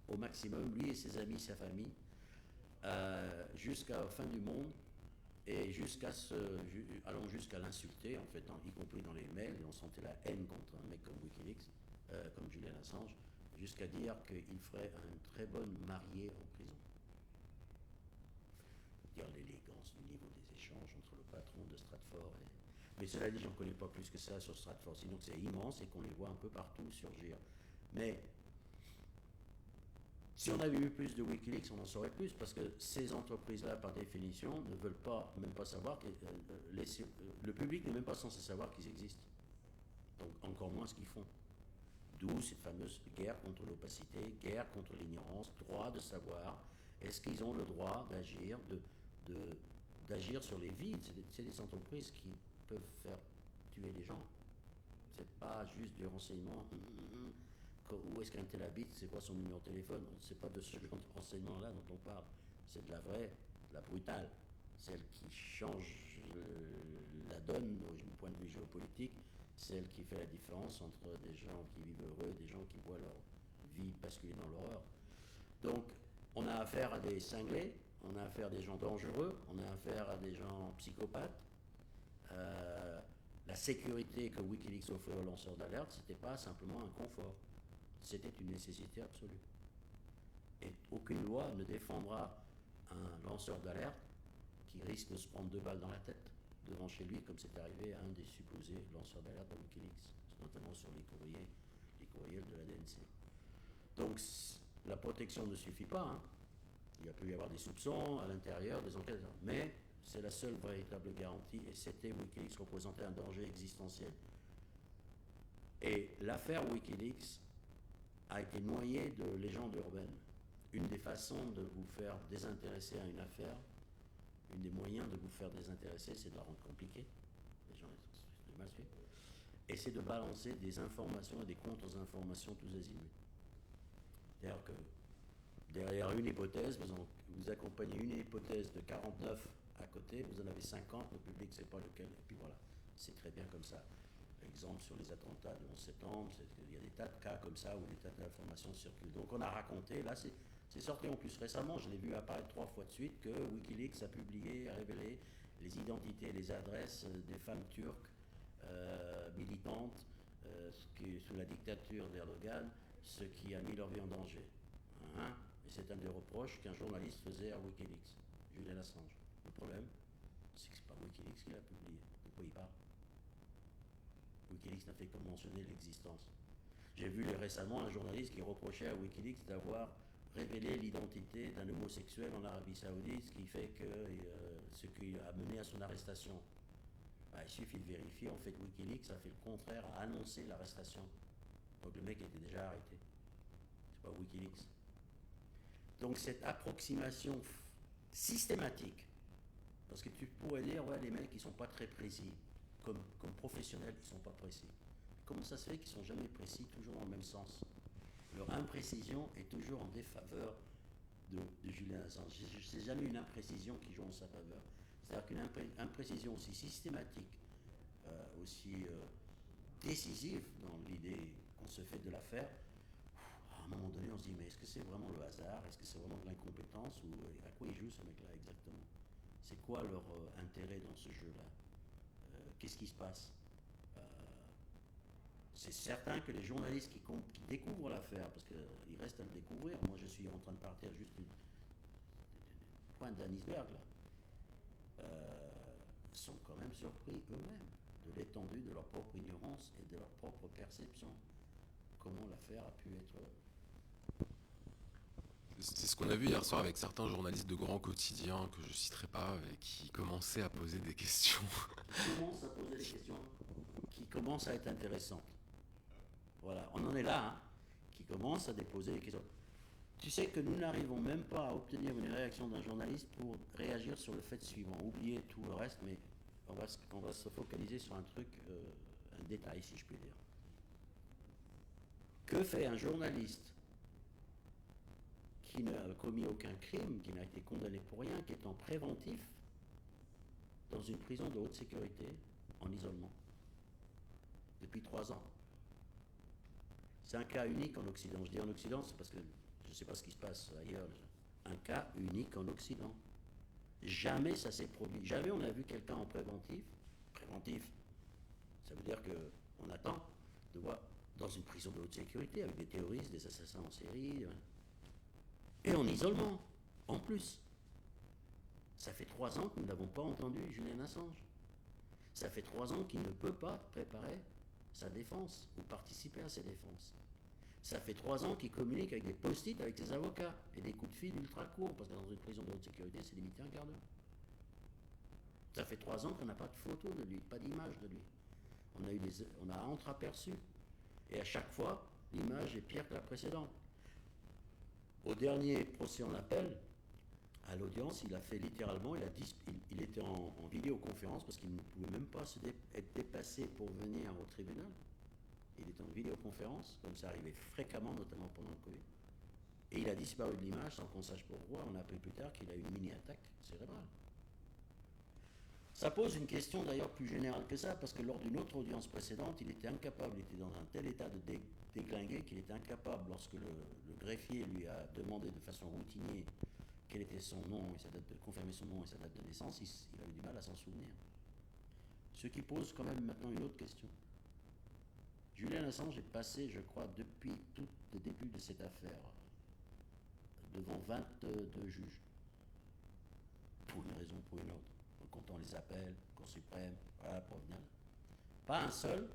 au maximum, lui et ses amis, sa famille, jusqu'à la fin du monde, et allant jusqu'à l'insulter, en fait, y compris dans les mails, on sentait la haine contre un mec comme Wikileaks, comme Julian Assange, jusqu'à dire qu'il ferait une très bonne mariée en prison. Dire l'élégance du niveau des échanges entre le patron de Stratfor et... Mais cela dit, j'en connais pas plus que ça sur Stratfor, sinon c'est immense et qu'on les voit un peu partout surgir. Mais si on avait eu plus de Wikileaks, on en saurait plus, parce que ces entreprises-là, par définition, ne veulent même pas savoir que le public n'est même pas censé savoir qu'ils existent. Donc encore moins ce qu'ils font. D'où cette fameuse guerre contre l'opacité, guerre contre l'ignorance, droit de savoir. Est-ce qu'ils ont le droit d'agir, d'agir sur les vies. C'est des entreprises qui peuvent faire tuer les gens. C'est pas juste du renseignement. Où est-ce qu'un tel habite, c'est quoi son numéro de téléphone? C'est pas de ce genre de renseignement-là dont on parle. C'est de la vraie, de la brutale, celle qui change la donne du point de vue géopolitique, celle qui fait la différence entre des gens qui vivent heureux et des gens qui voient leur vie basculer dans l'horreur. Donc, on a affaire à des cinglés, on a affaire à des gens dangereux, on a affaire à des gens psychopathes. La sécurité que Wikileaks offrait aux lanceurs d'alerte, ce n'était pas simplement un confort, c'était une nécessité absolue. Et aucune loi ne défendra un lanceur d'alerte qui risque de se prendre 2 balles dans la tête devant chez lui, comme c'est arrivé à un des supposés lanceurs d'alerte de Wikileaks, notamment sur les courriels de la DNC. Donc la protection ne suffit pas, hein. Il peut y avoir des soupçons à l'intérieur, des enquêtes, mais c'est la seule véritable garantie, et c'était Wikileaks représentait un danger existentiel. Et l'affaire Wikileaks a été noyée de légendes urbaines. Une des façons de vous faire désintéresser à une affaire, une des moyens de vous faire désintéresser, c'est de la rendre compliquée. Les gens sont mal suivis. Et c'est de balancer des informations et des contre-informations tous azimuts. C'est-à-dire que derrière une hypothèse, vous accompagnez une hypothèse de 49 à côté, vous en avez 50, le public ne sait pas lequel, et puis voilà, c'est très bien comme ça. Exemple sur les attentats du 11 septembre, il y a des tas de cas comme ça où des tas d'informations circulent. Donc on a raconté, là c'est sorti en plus récemment, je l'ai vu apparaître 3 fois de suite, que Wikileaks a publié, a révélé les identités et les adresses des femmes turques militantes sous la dictature d'Erdogan, ce qui a mis leur vie en danger. Hein? Et c'est un des reproches qu'un journaliste faisait à Wikileaks, Julian Assange. Le problème, c'est que ce n'est pas Wikileaks qui l'a publié. De quoi il parle? Wikileaks n'a fait que mentionner l'existence. J'ai vu récemment un journaliste qui reprochait à Wikileaks d'avoir révélé l'identité d'un homosexuel en Arabie Saoudite, ce qui a mené à son arrestation. Il suffit de vérifier, en fait Wikileaks a fait le contraire, a annoncé l'arrestation. Donc le mec était déjà arrêté. C'est pas Wikileaks. Donc cette approximation systématique, parce que tu pourrais dire, ouais, les mecs ils sont pas très précis, comme professionnels ils sont pas précis. Comment ça se fait qu'ils sont jamais précis, toujours dans le même sens? Leur imprécision est toujours en défaveur de Julian Assange. C'est jamais une imprécision qui joue en sa faveur. C'est-à-dire qu'une imprécision aussi systématique, aussi décisive dans l'idée qu'on se fait de l'affaire, à un moment donné on se dit mais est-ce que c'est vraiment le hasard? Est-ce que c'est vraiment de l'incompétence? Ou à quoi ils jouent ce mec-là exactement? C'est quoi leur intérêt dans ce jeu-là? Qu'est-ce qui se passe? C'est certain que les journalistes qui découvrent l'affaire, parce qu'il reste à le découvrir, moi je suis en train de partir juste du point d'un iceberg là, sont quand même surpris eux-mêmes de l'étendue de leur propre ignorance et de leur propre perception. Comment l'affaire a pu être... C'est ce qu'on a vu hier soir avec certains journalistes de grands quotidiens que je ne citerai pas et qui commençaient à poser des questions. Qui commencent à poser des questions qui commencent à être intéressantes. Voilà, on en est là, hein, qui commencent à déposer des questions. Tu sais que nous n'arrivons même pas à obtenir une réaction d'un journaliste pour réagir sur le fait suivant. Oubliez tout le reste, mais on va se focaliser sur un truc, un détail si je puis dire. Que fait un journaliste qui n'a commis aucun crime, qui n'a été condamné pour rien, qui est en préventif dans une prison de haute sécurité, en isolement, depuis 3 ans? C'est un cas unique en Occident. Je dis en Occident, c'est parce que je ne sais pas ce qui se passe ailleurs. Un cas unique en Occident. Jamais ça s'est produit. Jamais on a vu quelqu'un en préventif. Préventif, ça veut dire qu'on attend de voir dans une prison de haute sécurité avec des terroristes, des assassins en série, et en isolement, en plus. Ça fait 3 ans que nous n'avons pas entendu Julian Assange. Ça fait 3 ans qu'il ne peut pas préparer sa défense ou participer à ses défenses. Ça fait 3 ans qu'il communique avec des post-it avec ses avocats et des coups de fil ultra courts, parce que dans une prison de haute sécurité, c'est limité à un quart d'heure. Ça fait 3 ans qu'on n'a pas de photo de lui, pas d'image de lui. On a entreaperçu. Et à chaque fois, l'image est pire que la précédente. Au dernier procès en appel, À l'audience, il a fait littéralement, il était en vidéoconférence parce qu'il ne pouvait même pas être déplacé pour venir au tribunal. Il était en vidéoconférence, comme ça arrivait fréquemment, notamment pendant le Covid. Et il a disparu de l'image sans qu'on sache pourquoi. On a appris plus tard qu'il a eu une mini-attaque cérébrale. Ça pose une question d'ailleurs plus générale que ça, parce que lors d'une autre audience précédente, il était incapable, il était dans un tel état de déglingué qu'il était incapable, lorsque le greffier lui a demandé de façon routinière quel était son nom et sa date de confirmer son nom et sa date de naissance, il avait du mal à s'en souvenir. Ce qui pose quand même maintenant une autre question. Julian Assange est passé, je crois, depuis tout le début de cette affaire, devant 22 juges, pour une raison ou pour une autre, en comptant les appels, Cour suprême, voilà, provenance. Pas un seul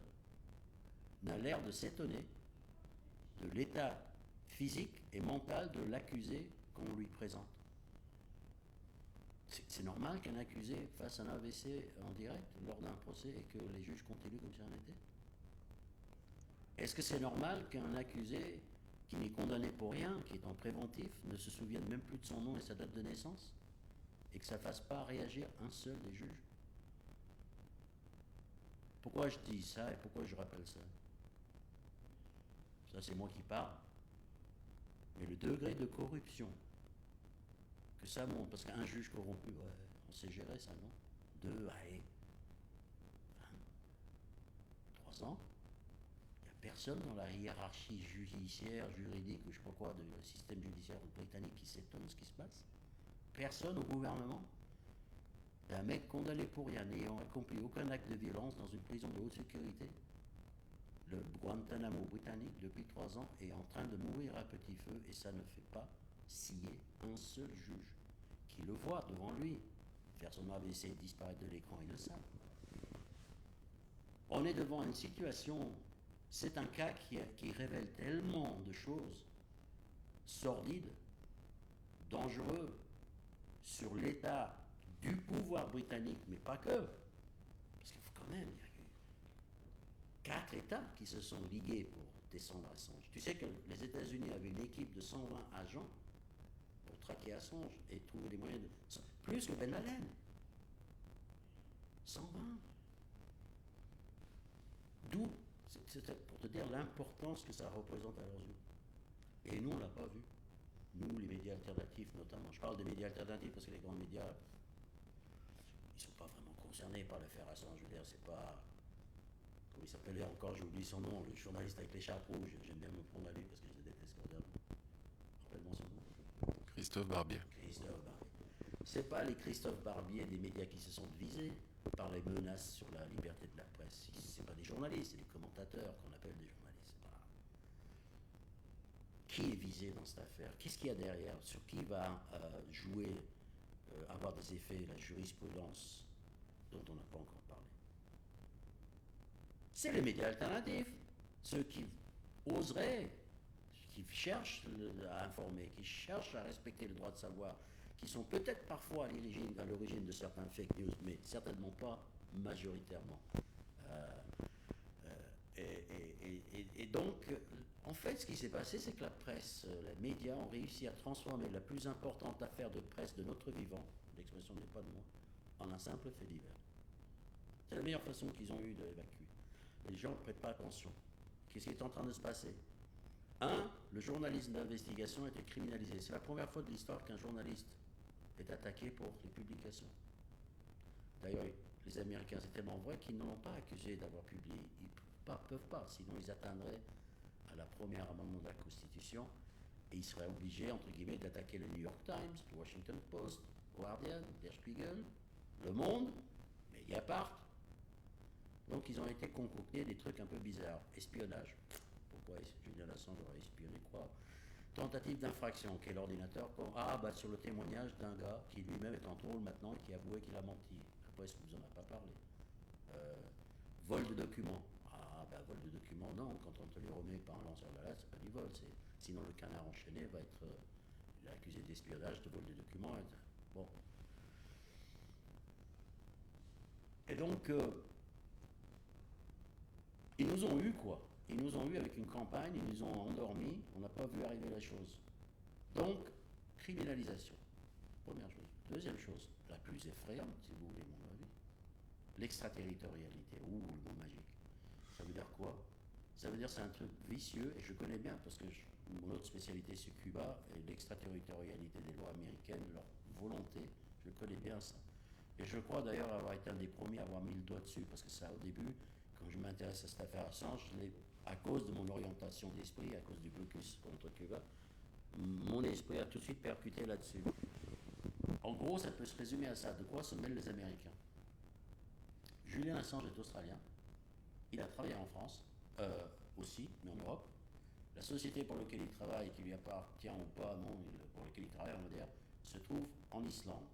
n'a l'air de s'étonner de l'état physique et mental de l'accusé qu'on lui présente. C'est normal qu'un accusé fasse un AVC en direct lors d'un procès et que les juges continuent comme si rien n'était. Est-ce que c'est normal qu'un accusé qui n'est condamné pour rien, qui est en préventif, ne se souvienne même plus de son nom et sa date de naissance, et que ça ne fasse pas réagir un seul des juges? Pourquoi je dis ça et pourquoi je rappelle ça? Ça, c'est moi qui parle. Mais le degré de corruption que ça montre, parce qu'un juge corrompu, ouais, on sait gérer ça, non? 2, allez, 3 ans. Il n'y a personne dans la hiérarchie judiciaire, juridique, ou je ne sais pas quoi, du système judiciaire britannique qui s'étonne de ce qui se passe. Personne au gouvernement. Un mec condamné pour rien, n'ayant accompli aucun acte de violence dans une prison de haute sécurité. Le Guantanamo britannique, depuis 3 ans, est en train de mourir à petit feu et ça ne fait pas scier un seul juge qui le voit devant lui faire son AVC et disparaître de l'écran, ils le savent. On est devant une situation, c'est un cas qui révèle tellement de choses sordides, dangereux, sur l'état du pouvoir britannique, mais pas que. Parce qu'il faut quand même, il y a eu 4 États qui se sont ligués pour descendre Assange. Tu sais que les États-Unis avaient une équipe de 120 agents pour traquer Assange et trouver des moyens de... Plus que Ben Laden. 120. D'où, c'est pour te dire l'importance que ça représente à leurs yeux. Et nous, on ne l'a pas vu. Nous, les médias alternatifs notamment. Je parle des médias alternatifs parce que les grands médias, ils ne sont pas vraiment concernés par l'affaire Assange. Je veux dire, c'est pas... Comment il s'appelait encore, j'ai oublié son nom, le journaliste avec les chapeaux rouges. J'aime bien me prendre à lui parce que je le déteste cordialement. Rappelle-moi son nom. Christophe Barbier. Christophe Barbier. C'est pas les Christophe Barbier des médias qui se sont visés par les menaces sur la liberté de la presse. C'est pas des journalistes, c'est des commentateurs qu'on appelle des journalistes. Pas... Qui est visé dans cette affaire? Qu'est-ce qu'il y a derrière? Sur qui va jouer, avoir des effets la jurisprudence dont on n'a pas encore parlé? C'est les médias alternatifs, ceux qui oseraient, qui cherchent à informer, qui cherchent à respecter le droit de savoir, qui sont peut-être parfois à l'origine de certains fake news, mais certainement pas majoritairement. Et donc, en fait, ce qui s'est passé, c'est que la presse, les médias ont réussi à transformer la plus importante affaire de presse de notre vivant, l'expression n'est pas de moi, en un simple fait divers. C'est la meilleure façon qu'ils ont eu de l'évacuer. Les gens ne prêtent pas attention. Qu'est-ce qui est en train de se passer? Le journalisme d'investigation a été criminalisé. C'est la première fois de l'histoire qu'un journaliste est attaqué pour les publications. D'ailleurs, les Américains, c'est tellement vrai qu'ils ne l'ont pas accusé d'avoir publié. Ils ne peuvent pas, sinon ils atteindraient à la première amendement de la Constitution et ils seraient obligés, entre guillemets, d'attaquer le New York Times, le Washington Post, Guardian, Der Spiegel, Le Monde, Mediapart. Donc ils ont été concoctés des trucs un peu bizarres. Espionnage. Pourquoi Julian Assange aurait espionné quoi? Tentative d'infraction, qui est l'ordinateur. Sur le témoignage d'un gars qui lui-même est en tôle maintenant et qui avouait qu'il a menti. La presse ne vous en a pas parlé. Vol de documents. Vol de documents, non. Quand on te les remet par un lanceur d'alerte, c'est pas du vol. Sinon, le canard enchaîné va être accusé d'espionnage, de vol de documents. Bon. Et donc, ils nous ont eu quoi? Ils nous ont eu avec une campagne, ils nous ont endormis, on n'a pas vu arriver la chose. Donc, criminalisation. Première chose. Deuxième chose, la plus effrayante, si vous voulez mon avis, l'extraterritorialité, ou le mot magique. Ça veut dire quoi? Ça veut dire c'est un truc vicieux, et je connais bien parce que mon autre spécialité c'est Cuba, et l'extraterritorialité des lois américaines, leur volonté, je connais bien ça. Et je crois d'ailleurs avoir été un des premiers à avoir mis le doigt dessus, parce que ça, au début, quand je m'intéresse à cette affaire Assange, à cause de mon orientation d'esprit, à cause du blocus contre Cuba, mon esprit a tout de suite percuté là-dessus. En gros, ça peut se résumer à ça. De quoi se mêlent les Américains? Julian Assange est australien. Il a travaillé en France, aussi, mais en Europe. La société pour laquelle il travaille, qui lui appartient ou pas, non, pour laquelle il travaille, on va dire, se trouve en Islande.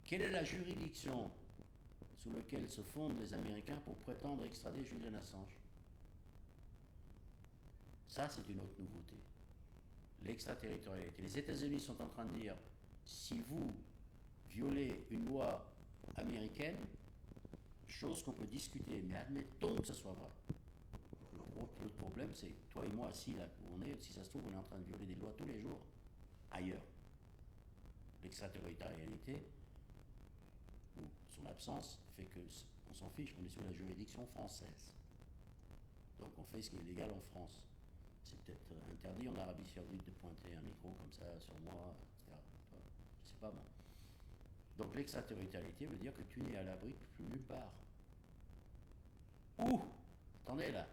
Quelle est la juridiction sous laquelle se fondent les Américains pour prétendre extrader Julian Assange? Ça, c'est une autre nouveauté. L'extraterritorialité. Les États-Unis sont en train de dire, si vous violez une loi américaine, chose qu'on peut discuter, mais admettons que ce soit vrai. Le problème, c'est toi et moi, assis là où on est, si ça se trouve, on est en train de violer des lois tous les jours, ailleurs. L'extraterritorialité, ou son absence, fait que on s'en fiche, on est sous la juridiction française. Donc on fait ce qui est légal en France. C'est peut-être interdit en Arabie Saoudite de pointer un micro comme ça sur moi, etc. Je sais pas moi. Donc l'extraterritorialité veut dire que tu n'es à l'abri plus nulle part. Ouh, attendez là.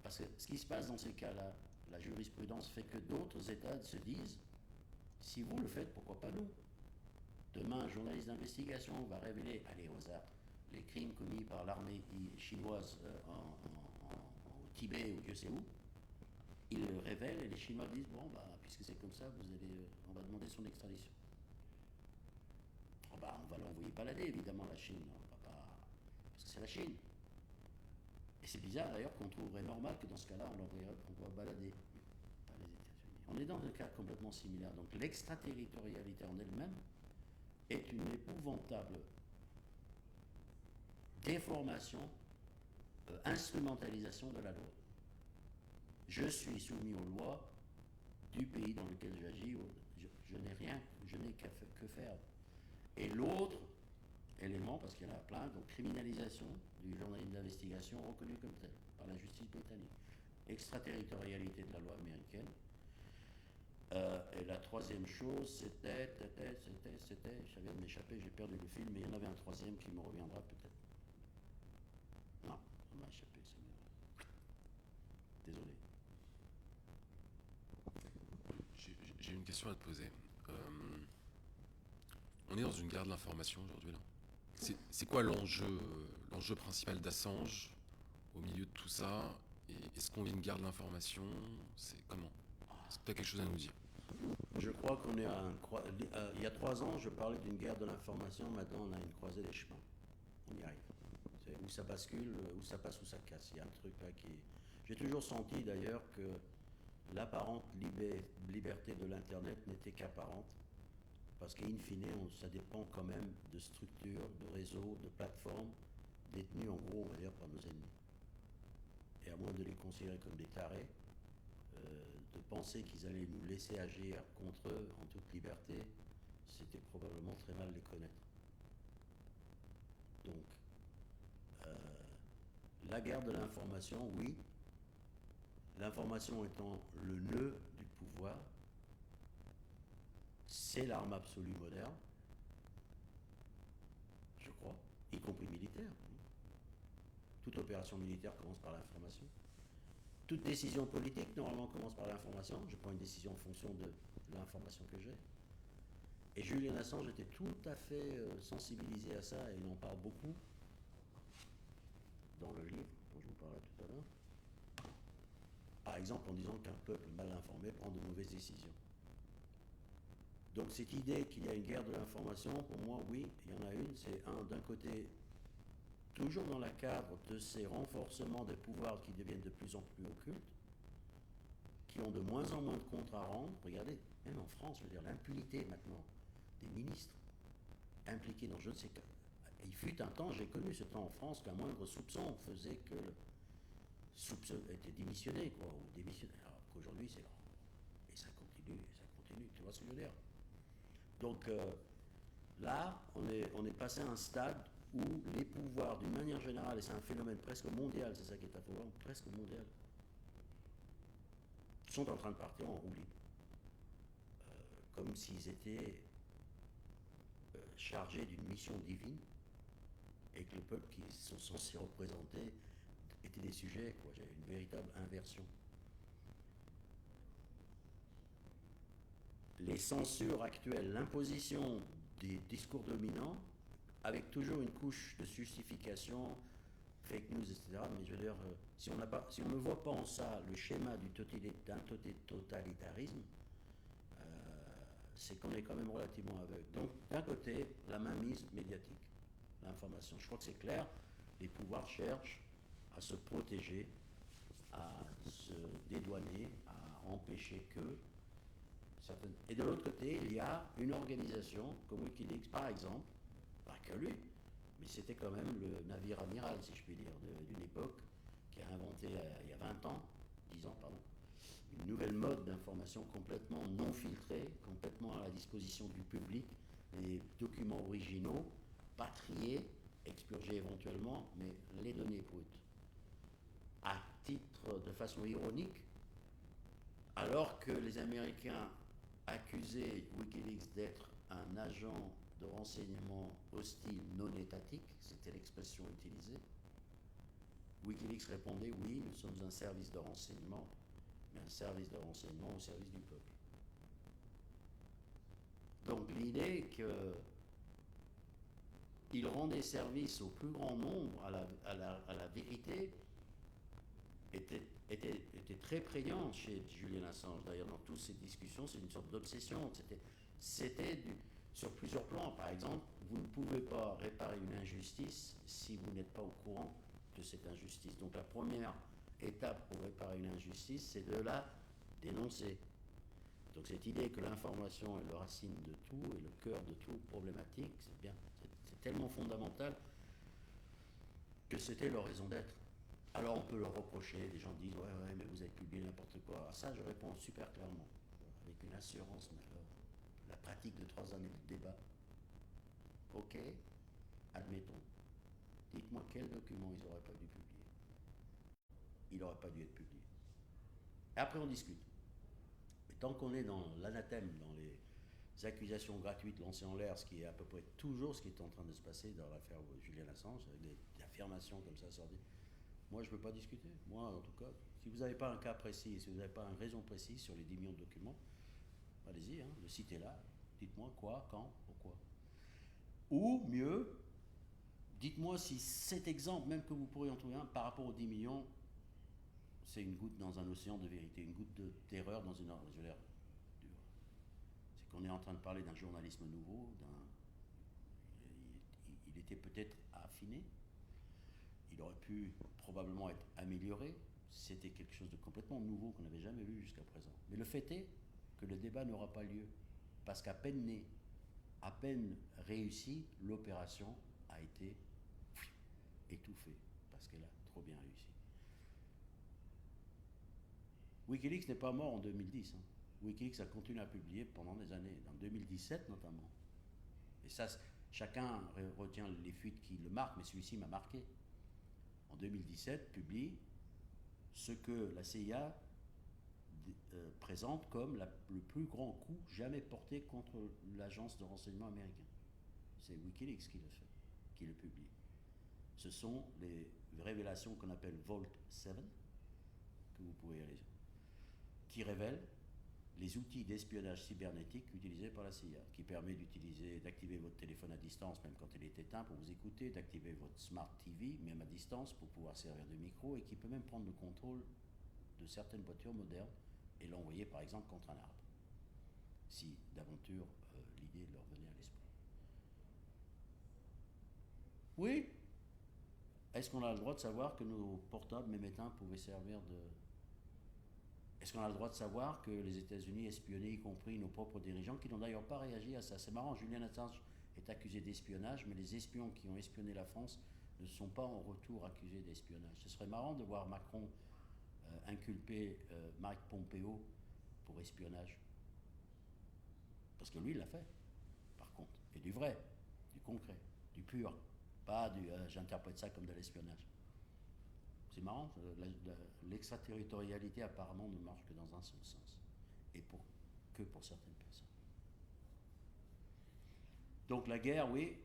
Parce que ce qui se passe dans ces cas-là, la jurisprudence fait que d'autres États se disent, si vous le faites, pourquoi pas nous? Demain, un journaliste d'investigation va révéler, allez au hasard, les crimes commis par l'armée chinoise au Tibet ou Dieu sait où. Il le révèle et les Chinois disent, bon, bah, puisque c'est comme ça, on va demander son extradition. Oh, bah, on va l'envoyer balader, évidemment, la Chine. Parce que c'est la Chine. Et c'est bizarre d'ailleurs qu'on trouverait normal que dans ce cas-là, on va balader, pas les États-Unis. On est dans un cas complètement similaire. Donc l'extraterritorialité en elle-même est une épouvantable déformation, instrumentalisation de la loi. Je suis soumis aux lois du pays dans lequel j'agis, je n'ai rien, je n'ai que faire. Et l'autre élément, parce qu'il y en a plein, donc criminalisation du journaliste d'investigation reconnu comme tel par la justice britannique, extraterritorialité de la loi américaine. Et la troisième chose, c'était, je viens de m'échapper, j'ai perdu le fil, mais il y en avait un troisième qui me reviendra peut-être. Non, ça m'a échappé, désolé. J'ai une question à te poser. On est dans une guerre de l'information aujourd'hui là. C'est quoi l'enjeu principal d'Assange au milieu de tout ça? Et est-ce qu'on vit une guerre de l'information? C'est comment? Est-ce que tu as quelque chose à nous dire? Je crois qu'on est à il y a 3 ans, je parlais d'une guerre de l'information. Maintenant, on a une croisée des chemins. On y arrive. C'est où ça bascule, où ça passe, où ça casse. Il y a un truc là qui... J'ai toujours senti d'ailleurs que l'apparente liberté de l'Internet n'était qu'apparente. Parce qu'in fine, ça dépend quand même de structures, de réseaux, de plateformes détenues en gros, on va dire, par nos ennemis. Et à moins de les considérer comme des tarés, de penser qu'ils allaient nous laisser agir contre eux en toute liberté, c'était probablement très mal les connaître. Donc, la guerre de l'information, oui. L'information étant le nœud du pouvoir, c'est l'arme absolue moderne, je crois, y compris militaire. Toute opération militaire commence par l'information. Toute décision politique, normalement, commence par l'information. Je prends une décision en fonction de l'information que j'ai. Et Julian Assange était tout à fait sensibilisé à ça, et il en parle beaucoup dans le livre dont je vous parlais tout à l'heure. Par exemple, en disant qu'un peuple mal informé prend de mauvaises décisions. Donc cette idée qu'il y a une guerre de l'information, pour moi, oui, il y en a une. C'est d'un côté, toujours dans le cadre de ces renforcements des pouvoirs qui deviennent de plus en plus occultes, qui ont de moins en moins de comptes à rendre. Regardez, même en France, je veux dire, l'impunité maintenant des ministres impliqués dans je ne sais quoi. Il fut un temps, j'ai connu ce temps en France, qu'un moindre soupçon faisait que le soupçon était démissionné, quoi, ou démissionné. Alors qu'aujourd'hui, c'est... Et ça continue, tu vois ce que je veux dire. Donc, Là, on est passé à un stade où les pouvoirs, d'une manière générale, et c'est un phénomène presque mondial, c'est ça qui est affolant, presque mondial, sont en train de partir en roue libre. Comme s'ils étaient chargés d'une mission divine et que le peuple qu'ils sont censés représenter étaient des sujets, quoi. J'ai une véritable inversion. Les censures actuelles, l'imposition des discours dominants, avec toujours une couche de justification, fake news, etc. Mais je veux dire, si on ne voit pas en ça le schéma d'un totalitarisme, c'est qu'on est quand même relativement aveugle. Donc, d'un côté, la mainmise médiatique, l'information. Je crois que c'est clair, les pouvoirs cherchent à se protéger, à se dédouaner, à empêcher que certaines... Et de l'autre côté, il y a une organisation comme Wikileaks, par exemple, pas que lui, mais c'était quand même le navire amiral, si je puis dire, d'une époque qui a inventé, il y a 20 ans, 10 ans, pardon, une nouvelle mode d'information complètement non filtrée, complètement à la disposition du public, les documents originaux, pas triés, expurgés éventuellement, mais les données brutes. À titre de façon ironique, alors que les Américains accusaient Wikileaks d'être un agent de renseignement hostile non étatique, c'était l'expression utilisée, Wikileaks répondait oui, nous sommes un service de renseignement, mais un service de renseignement au service du peuple. Donc l'idée qu'il rendait service au plus grand nombre, à la vérité, était très prégnant chez Julian Assange. D'ailleurs, dans toutes ces discussions, c'est une sorte d'obsession. C'était sur plusieurs plans. Par exemple, vous ne pouvez pas réparer une injustice si vous n'êtes pas au courant de cette injustice. Donc la première étape pour réparer une injustice, c'est de la dénoncer. Donc cette idée que l'information est le racine de tout et le cœur de tout problématique, c'est tellement fondamental que c'était leur raison d'être. Alors on peut leur reprocher, les gens disent ouais mais vous avez publié n'importe quoi. Alors ça je réponds super clairement, avec une assurance, mais alors, la pratique de 3 années de débat. Ok, admettons. Dites-moi quel document ils n'auraient pas dû publier. Il n'aurait pas dû être publié. Et après on discute. Mais tant qu'on est dans l'anathème, dans les accusations gratuites lancées en l'air, ce qui est à peu près toujours ce qui est en train de se passer dans l'affaire Julian Assange, avec des affirmations comme ça sorties. Moi, je ne veux pas discuter. Moi, en tout cas, si vous n'avez pas un cas précis, si vous n'avez pas une raison précise sur les 10 millions de documents, allez-y, le site est là. Dites-moi quoi, quand, pourquoi. Ou mieux, dites-moi si cet exemple, même que vous pourriez en trouver un, par rapport aux 10 millions, c'est une goutte dans un océan de vérité, une goutte de terreur dans une... Je veux dire, c'est qu'on est en train de parler d'un journalisme nouveau, il était peut-être affiné, il aurait pu probablement être amélioré, c'était quelque chose de complètement nouveau qu'on n'avait jamais vu jusqu'à présent. Mais le fait est que le débat n'aura pas lieu, parce qu'à peine né, à peine réussi, l'opération a été étouffée, parce qu'elle a trop bien réussi. Wikileaks n'est pas mort en 2010. Wikileaks a continué à publier pendant des années, en 2017 notamment. Et ça, chacun retient les fuites qui le marquent, mais celui-ci m'a marqué. En 2017, publie ce que la CIA présente comme le plus grand coup jamais porté contre l'agence de renseignement américain. C'est Wikileaks qui le fait, qui le publie. Ce sont les révélations qu'on appelle Vault 7, que vous pouvez aller, qui révèlent les outils d'espionnage cybernétique utilisés par la CIA, qui permet d'activer votre téléphone à distance, même quand il est éteint, pour vous écouter, d'activer votre Smart TV, même à distance, pour pouvoir servir de micro, et qui peut même prendre le contrôle de certaines voitures modernes et l'envoyer par exemple contre un arbre, si d'aventure l'idée leur venait à l'esprit. Oui. Est-ce qu'on a le droit de savoir que nos portables, même éteints, pouvaient servir de... Est-ce qu'on a le droit de savoir que les États-Unis espionnaient, y compris nos propres dirigeants, qui n'ont d'ailleurs pas réagi à ça? C'est marrant, Julian Assange est accusé d'espionnage, mais les espions qui ont espionné la France ne sont pas en retour accusés d'espionnage. Ce serait marrant de voir Macron inculper Mike Pompeo pour espionnage. Parce que lui, il l'a fait, par contre, et du vrai. du concret, du pur, pas du j'interprète ça comme de l'espionnage. C'est marrant, l'extraterritorialité apparemment ne marche que dans un seul sens, et que pour certaines personnes. Donc la guerre, oui,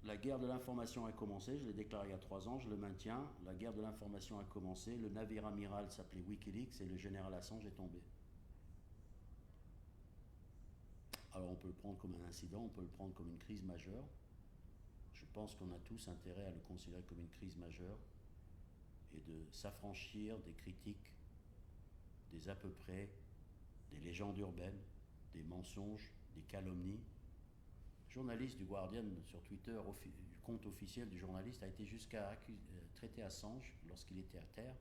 la guerre de l'information a commencé, je l'ai déclaré il y a 3 ans, je le maintiens, la guerre de l'information a commencé, le navire amiral s'appelait Wikileaks et le général Assange est tombé. Alors on peut le prendre comme un incident, on peut le prendre comme une crise majeure. Je pense qu'on a tous intérêt à le considérer comme une crise majeure et de s'affranchir des critiques, des à peu près, des légendes urbaines, des mensonges, des calomnies. Le journaliste du Guardian sur Twitter, du compte officiel du journaliste, a été jusqu'à traiter Assange, lorsqu'il était à terre,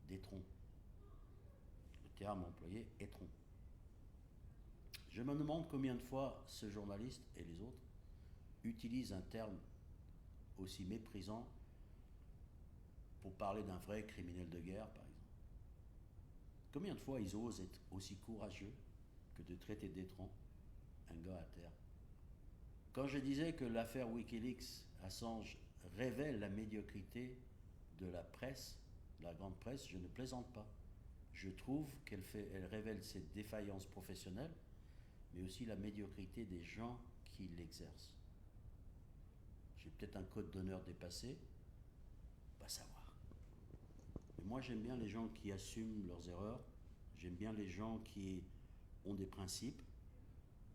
d'étron. Le terme employé, étron. Je me demande combien de fois ce journaliste et les autres utilisent un terme aussi méprisant pour parler d'un vrai criminel de guerre, par exemple. Combien de fois ils osent être aussi courageux que de traiter d'étron un gars à terre? Quand je disais que l'affaire Wikileaks, Assange, révèle la médiocrité de la presse, de la grande presse, je ne plaisante pas. Je trouve elle révèle cette défaillance professionnelle, mais aussi la médiocrité des gens qui l'exercent. J'ai peut-être un code d'honneur dépassé, pas savoir. Mais moi j'aime bien les gens qui assument leurs erreurs, j'aime bien les gens qui ont des principes,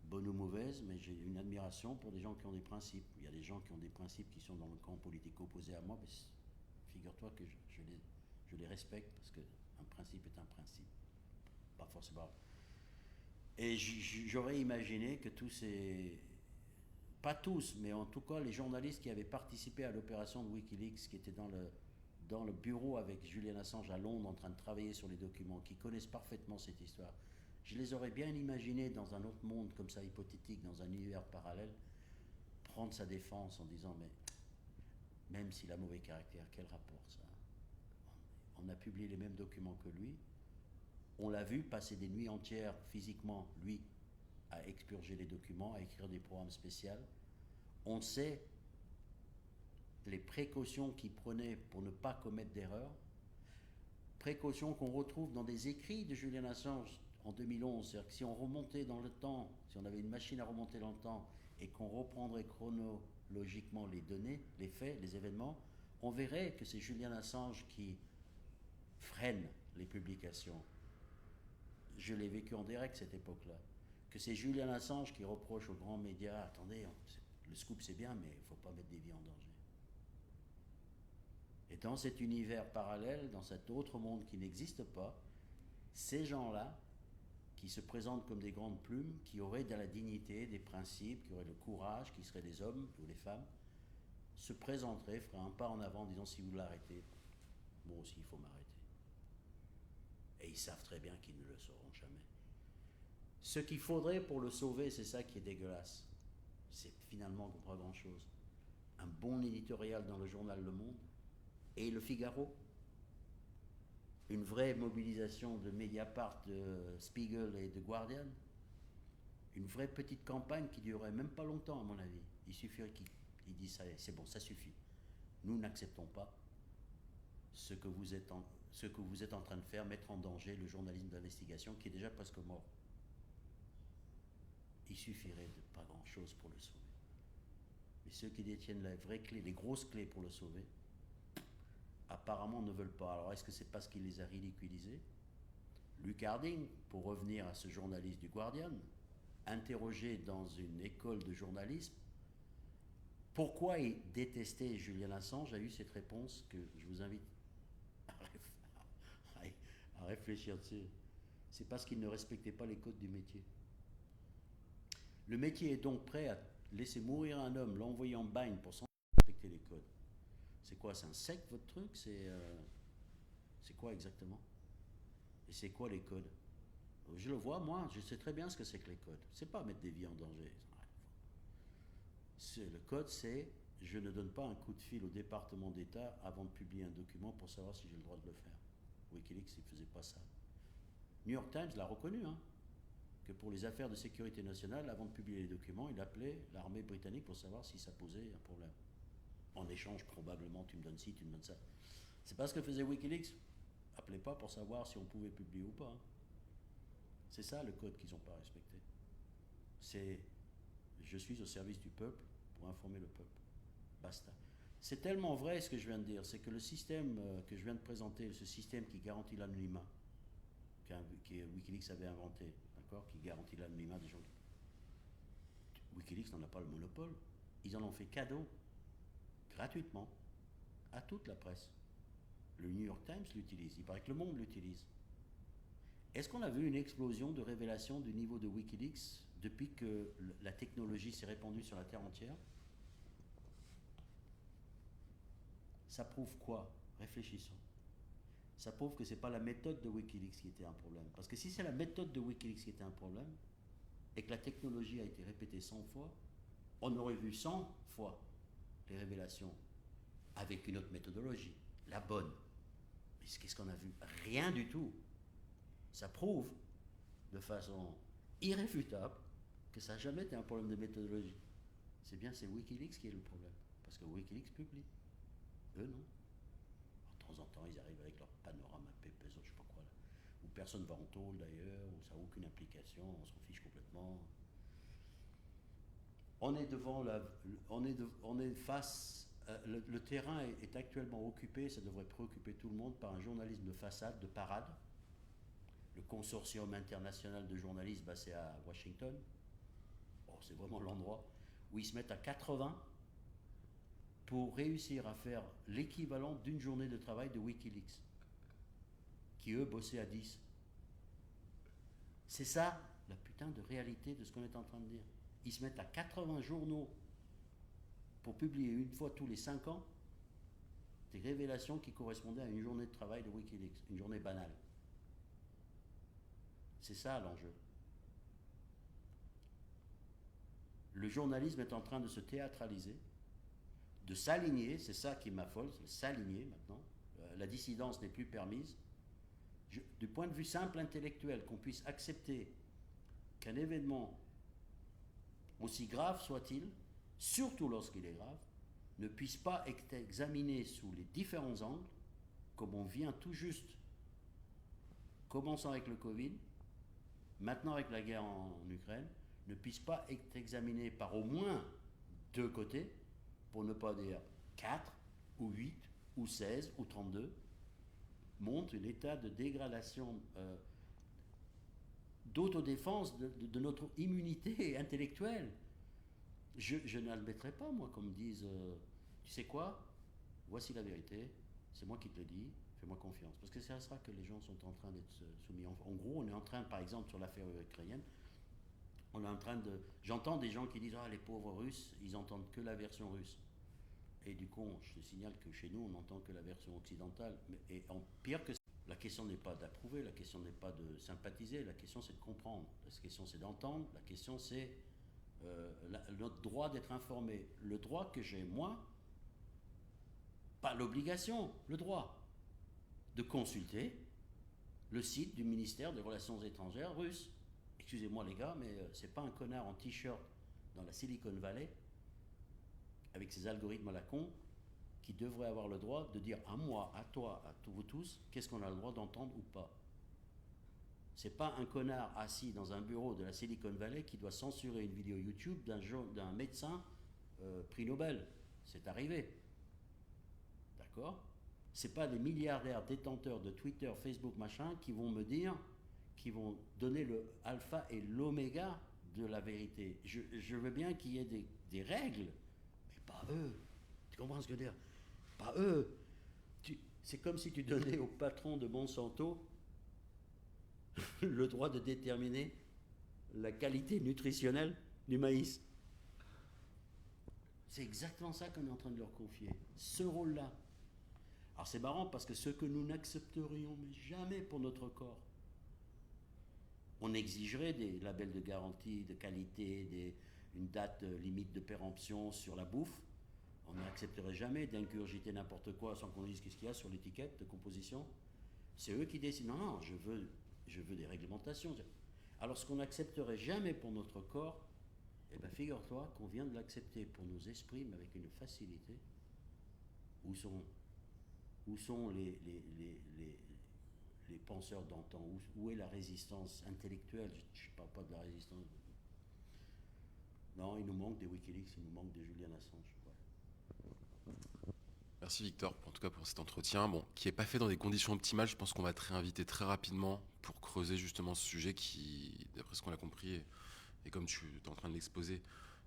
bonnes ou mauvaises, mais j'ai une admiration pour des gens qui ont des principes. Il y a des gens qui ont des principes qui sont dans le camp politique opposé à moi, mais figure-toi que je les respecte parce qu'un principe est un principe. Pas forcément. Et j'aurais imaginé que tous ces... Pas tous, mais en tout cas les journalistes qui avaient participé à l'opération de Wikileaks, qui étaient dans le bureau avec Julian Assange à Londres en train de travailler sur les documents, qui connaissent parfaitement cette histoire, je les aurais bien imaginés dans un autre monde comme ça hypothétique, dans un univers parallèle, prendre sa défense en disant mais même s'il a mauvais caractère, quel rapport ça? On a publié les mêmes documents que lui, on l'a vu passer des nuits entières physiquement, lui, à expurger les documents, à écrire des programmes spéciaux. On sait les précautions qu'il prenait pour ne pas commettre d'erreurs, précautions qu'on retrouve dans des écrits de Julian Assange en 2011. C'est-à-dire que si on remontait dans le temps, si on avait une machine à remonter dans le temps et qu'on reprendrait chronologiquement les données, les faits, les événements, on verrait que c'est Julian Assange qui freine les publications. Je l'ai vécu en direct cette époque-là. Que c'est Julian Assange qui reproche aux grands médias, attendez, le scoop c'est bien, mais il ne faut pas mettre des vies en danger. Et dans cet univers parallèle, dans cet autre monde qui n'existe pas, ces gens-là, qui se présentent comme des grandes plumes, qui auraient de la dignité, des principes, qui auraient le courage, qui seraient des hommes ou des femmes, se présenteraient, feraient un pas en avant en disant si vous l'arrêtez, moi aussi il faut m'arrêter. Et ils savent très bien qu'ils ne le sauront jamais. Ce qu'il faudrait pour le sauver, c'est ça qui est dégueulasse. C'est finalement pas grand-chose. Un bon éditorial dans le journal Le Monde et Le Figaro. Une vraie mobilisation de Mediapart, de Spiegel et de Guardian. Une vraie petite campagne qui durerait même pas longtemps à mon avis. Il suffirait qu'ils disent ça, c'est bon, ça suffit. Nous n'acceptons pas ce que vous êtes en train de faire, mettre en danger le journalisme d'investigation qui est déjà presque mort. Il suffirait de pas grand-chose pour le sauver. Mais ceux qui détiennent la vraie clé, les grosses clés pour le sauver, apparemment ne veulent pas. Alors est-ce que c'est parce qu'il les a ridiculisés? Luke Harding, pour revenir à ce journaliste du Guardian, interrogé dans une école de journalisme, pourquoi il détestait Julian Assange, a eu cette réponse que je vous invite à réfléchir dessus. C'est parce qu'il ne respectait pas les codes du métier. Le métier est donc prêt à laisser mourir un homme, l'envoyer en bagne pour sans respecter les codes. C'est quoi, c'est un secte votre truc? C'est quoi exactement? Et c'est quoi les codes? Je le vois, moi, je sais très bien ce que c'est que les codes. C'est pas mettre des vies en danger. Le code, c'est je ne donne pas un coup de fil au département d'État avant de publier un document pour savoir si j'ai le droit de le faire. Wikileaks, il ne faisait pas ça. New York Times l'a reconnu, hein. que pour les affaires de sécurité nationale, avant de publier les documents, il appelait l'armée britannique pour savoir si ça posait un problème. En échange, probablement, tu me donnes ci, tu me donnes ça. C'est pas ce que faisait Wikileaks. Appelez pas pour savoir si on pouvait publier ou pas. Hein. C'est ça le code qu'ils n'ont pas respecté. C'est je suis au service du peuple pour informer le peuple. Basta. C'est tellement vrai ce que je viens de dire, c'est que le système que je viens de présenter, ce système qui garantit l'anonymat, que Wikileaks avait inventé, d'accord, qui garantit l'anonymat des gens. Wikileaks n'en a pas le monopole. Ils en ont fait cadeau, gratuitement, à toute la presse. Le New York Times l'utilise, il paraît que le Monde l'utilise. Est-ce qu'on a vu une explosion de révélation du niveau de Wikileaks depuis que la technologie s'est répandue sur la Terre entière? Ça prouve quoi? Réfléchissons. Ça prouve que ce n'est pas la méthode de Wikileaks qui était un problème. Parce que si c'est la méthode de Wikileaks qui était un problème, et que la technologie a été répétée 100 fois, on aurait vu 100 fois les révélations avec une autre méthodologie, la bonne. Mais qu'est-ce qu'on a vu? Rien du tout. Ça prouve de façon irréfutable que ça n'a jamais été un problème de méthodologie. C'est Wikileaks qui est le problème. Parce que Wikileaks publie. Eux, non. Alors, de temps en temps, ils arrivent avec leur panorama PPS, je ne sais pas quoi, là, où personne ne va en tôle d'ailleurs, où ça n'a aucune implication, on s'en fiche complètement. On est devant on est face. Le terrain est actuellement occupé, ça devrait préoccuper tout le monde, par un journalisme de façade, de parade. Le consortium international de journalistes basé à Washington. Oh, c'est vraiment l'endroit où ils se mettent à 80 pour réussir à faire l'équivalent d'une journée de travail de Wikileaks, qui eux bossaient à 10. C'est ça la putain de réalité de ce qu'on est en train de dire. Ils se mettent à 80 journaux pour publier une fois tous les 5 ans des révélations qui correspondaient à une journée de travail de Wikileaks, une journée banale. C'est ça l'enjeu. Le journalisme est en train de se théâtraliser, de s'aligner, c'est ça qui m'affole, c'est s'aligner maintenant. La dissidence n'est plus permise. Du point de vue simple intellectuel, qu'on puisse accepter qu'un événement, aussi grave soit-il, surtout lorsqu'il est grave, ne puisse pas être examiné sous les différents angles, comme on vient tout juste, commençant avec le Covid, maintenant avec la guerre en Ukraine, ne puisse pas être examiné par au moins 2 côtés, pour ne pas dire 4, ou 8, ou 16, ou 32, montre un état de dégradation, d'autodéfense de notre immunité intellectuelle. Je n'admettrai pas, moi, qu'on me dise, tu sais quoi, voici la vérité, c'est moi qui te le dis, fais-moi confiance. Parce que c'est à ça que les gens sont en train d'être soumis. En gros, on est en train, par exemple, sur l'affaire ukrainienne, on est en train de... J'entends des gens qui disent « Ah, les pauvres Russes, ils entendent que la version russe. » Et du coup, je te signale que chez nous, on n'entend que la version occidentale. Et en pire que ça, la question n'est pas d'approuver, la question n'est pas de sympathiser, la question c'est de comprendre, la question c'est d'entendre, la question c'est notre droit d'être informé. Le droit que j'ai, moi, pas l'obligation, le droit de consulter le site du ministère des Relations étrangères russe. Excusez-moi les gars, mais c'est pas un connard en t-shirt dans la Silicon Valley avec ses algorithmes à la con qui devrait avoir le droit de dire à moi, à toi, à vous tous, qu'est-ce qu'on a le droit d'entendre ou pas. C'est pas un connard assis dans un bureau de la Silicon Valley qui doit censurer une vidéo YouTube d'un médecin prix Nobel. C'est arrivé. D'accord ? C'est pas des milliardaires détenteurs de Twitter, Facebook, machin, qui vont me dire, qui vont donner le alpha et l'oméga de la vérité. Je veux bien qu'il y ait des règles, mais pas eux. Tu comprends ce que je veux dire? Pas eux. C'est comme si tu donnais au patron de Monsanto le droit de déterminer la qualité nutritionnelle du maïs. C'est exactement ça qu'on est en train de leur confier, ce rôle-là. Alors c'est marrant parce que ce que nous n'accepterions mais jamais pour notre corps, on exigerait des labels de garantie, de qualité, une date limite de péremption sur la bouffe. On n'accepterait jamais d'ingurgiter n'importe quoi sans qu'on dise qu'est-ce qu'il y a sur l'étiquette de composition. C'est eux qui décident. Non, je veux des réglementations. Alors ce qu'on n'accepterait jamais pour notre corps, eh bien figure-toi qu'on vient de l'accepter pour nos esprits, mais avec une facilité. Où sont les penseurs d'antan? Où est la résistance intellectuelle? Je ne parle pas de la résistance. Non, il nous manque des Wikileaks, il nous manque des Julian Assange. Ouais. Merci Victor, en tout cas pour cet entretien, bon, qui n'est pas fait dans des conditions optimales. Je pense qu'on va te réinviter très rapidement pour creuser justement ce sujet qui, d'après ce qu'on a compris, et comme tu es en train de l'exposer,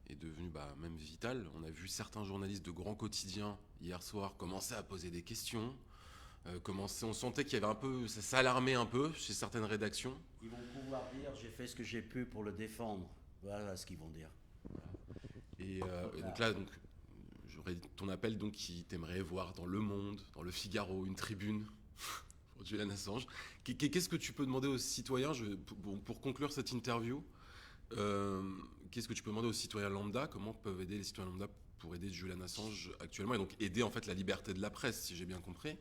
est devenu même vital. On a vu certains journalistes de grands quotidiens hier soir commencer à poser des questions. On sentait qu'il y avait un peu, ça s'alarmait un peu chez certaines rédactions. Ils vont pouvoir dire j'ai fait ce que j'ai pu pour le défendre. Voilà ce qu'ils vont dire. Et donc là, j'aurais ton appel donc qui t'aimerait voir dans Le Monde, dans Le Figaro, une tribune pour Julian Assange. Qu'est-ce que tu peux demander aux citoyens pour conclure cette interview, qu'est-ce que tu peux demander aux citoyens lambda? Comment peuvent aider les citoyens lambda pour aider Julian Assange actuellement et donc aider en fait la liberté de la presse, si j'ai bien compris.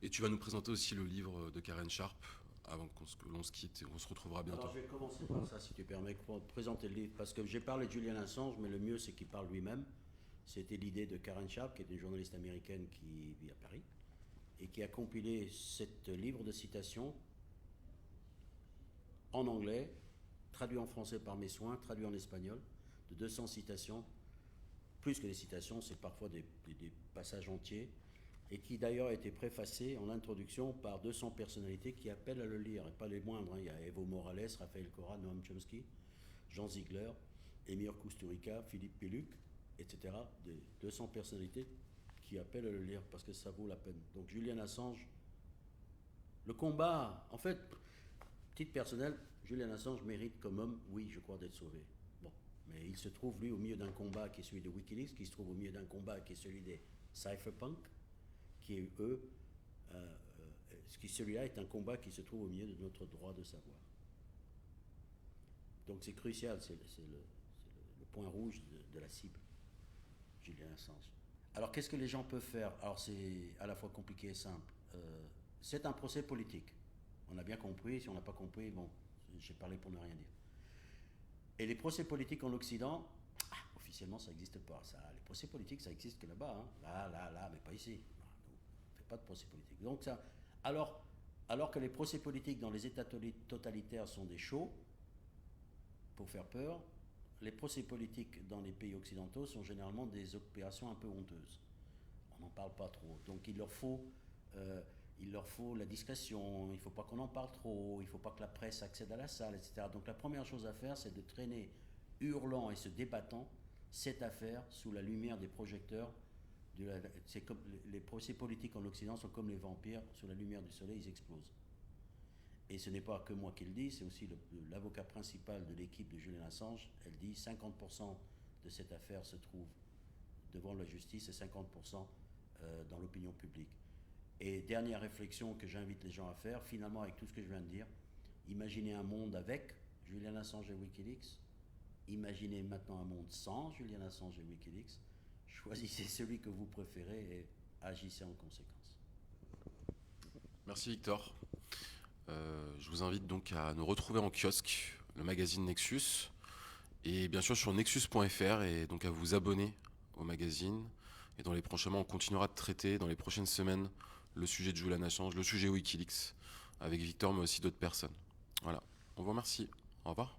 Et tu vas nous présenter aussi le livre de Karen Sharp avant l'on se quitte et on se retrouvera bientôt. Alors je vais commencer par ça si tu permets, pour présenter le livre, parce que j'ai parlé de Julian Assange, mais le mieux c'est qu'il parle lui-même. C'était l'idée de Karen Sharp, qui est une journaliste américaine qui vit à Paris, et qui a compilé ce livre de citations en anglais, traduit en français par mes soins, traduit en espagnol, de 200 citations, plus que des citations, c'est parfois des passages entiers, et qui d'ailleurs a été préfacé en introduction par 200 personnalités qui appellent à le lire, et pas les moindres. Il y a Evo Morales, Raphaël Cora, Noam Chomsky, Jean Ziegler, Emir Kusturica, Philippe Peluc, etc. Des 200 personnalités qui appellent à le lire parce que ça vaut la peine. Donc Julian Assange, le combat, en fait, titre personnel, Julian Assange mérite comme homme, oui, je crois, d'être sauvé. Bon, mais il se trouve, lui, au milieu d'un combat qui est celui de Wikileaks, qui se trouve au milieu d'un combat qui est celui des cypherpunks, qui est celui-là est un combat qui se trouve au milieu de notre droit de savoir. Donc c'est crucial, c'est le point rouge de la cible, Julian Assange. Alors qu'est-ce que les gens peuvent faire? Alors c'est à la fois compliqué et simple. C'est un procès politique. On a bien compris, si on n'a pas compris, bon, j'ai parlé pour ne rien dire. Et les procès politiques en Occident, officiellement ça n'existe pas. Les procès politiques, ça existe que là-bas, hein. Là, mais pas ici. Pas de procès politique. Donc ça, alors que les procès politiques dans les États totalitaires sont des shows pour faire peur, les procès politiques dans les pays occidentaux sont généralement des opérations un peu honteuses. On n'en parle pas trop. Donc il leur faut la discrétion, il ne faut pas qu'on en parle trop, il ne faut pas que la presse accède à la salle, etc. Donc la première chose à faire, c'est de traîner hurlant et se débattant cette affaire sous la lumière des projecteurs. C'est comme les procès politiques en Occident sont comme les vampires, sous la lumière du soleil, ils explosent. Et ce n'est pas que moi qui le dis, c'est aussi l'avocat principal de l'équipe de Julian Assange. Elle dit 50% de cette affaire se trouve devant la justice et 50% dans l'opinion publique. Et dernière réflexion que j'invite les gens à faire, finalement avec tout ce que je viens de dire, imaginez un monde avec Julian Assange et Wikileaks, imaginez maintenant un monde sans Julian Assange et Wikileaks. Choisissez celui que vous préférez et agissez en conséquence. Merci Victor. Je vous invite donc à nous retrouver en kiosque, le magazine Nexus, et bien sûr sur nexus.fr, et donc à vous abonner au magazine. Et dans les prochains mois, on continuera de traiter dans les prochaines semaines le sujet de Julian Assange, le sujet Wikileaks, avec Victor, mais aussi d'autres personnes. Voilà. On vous remercie. Au revoir.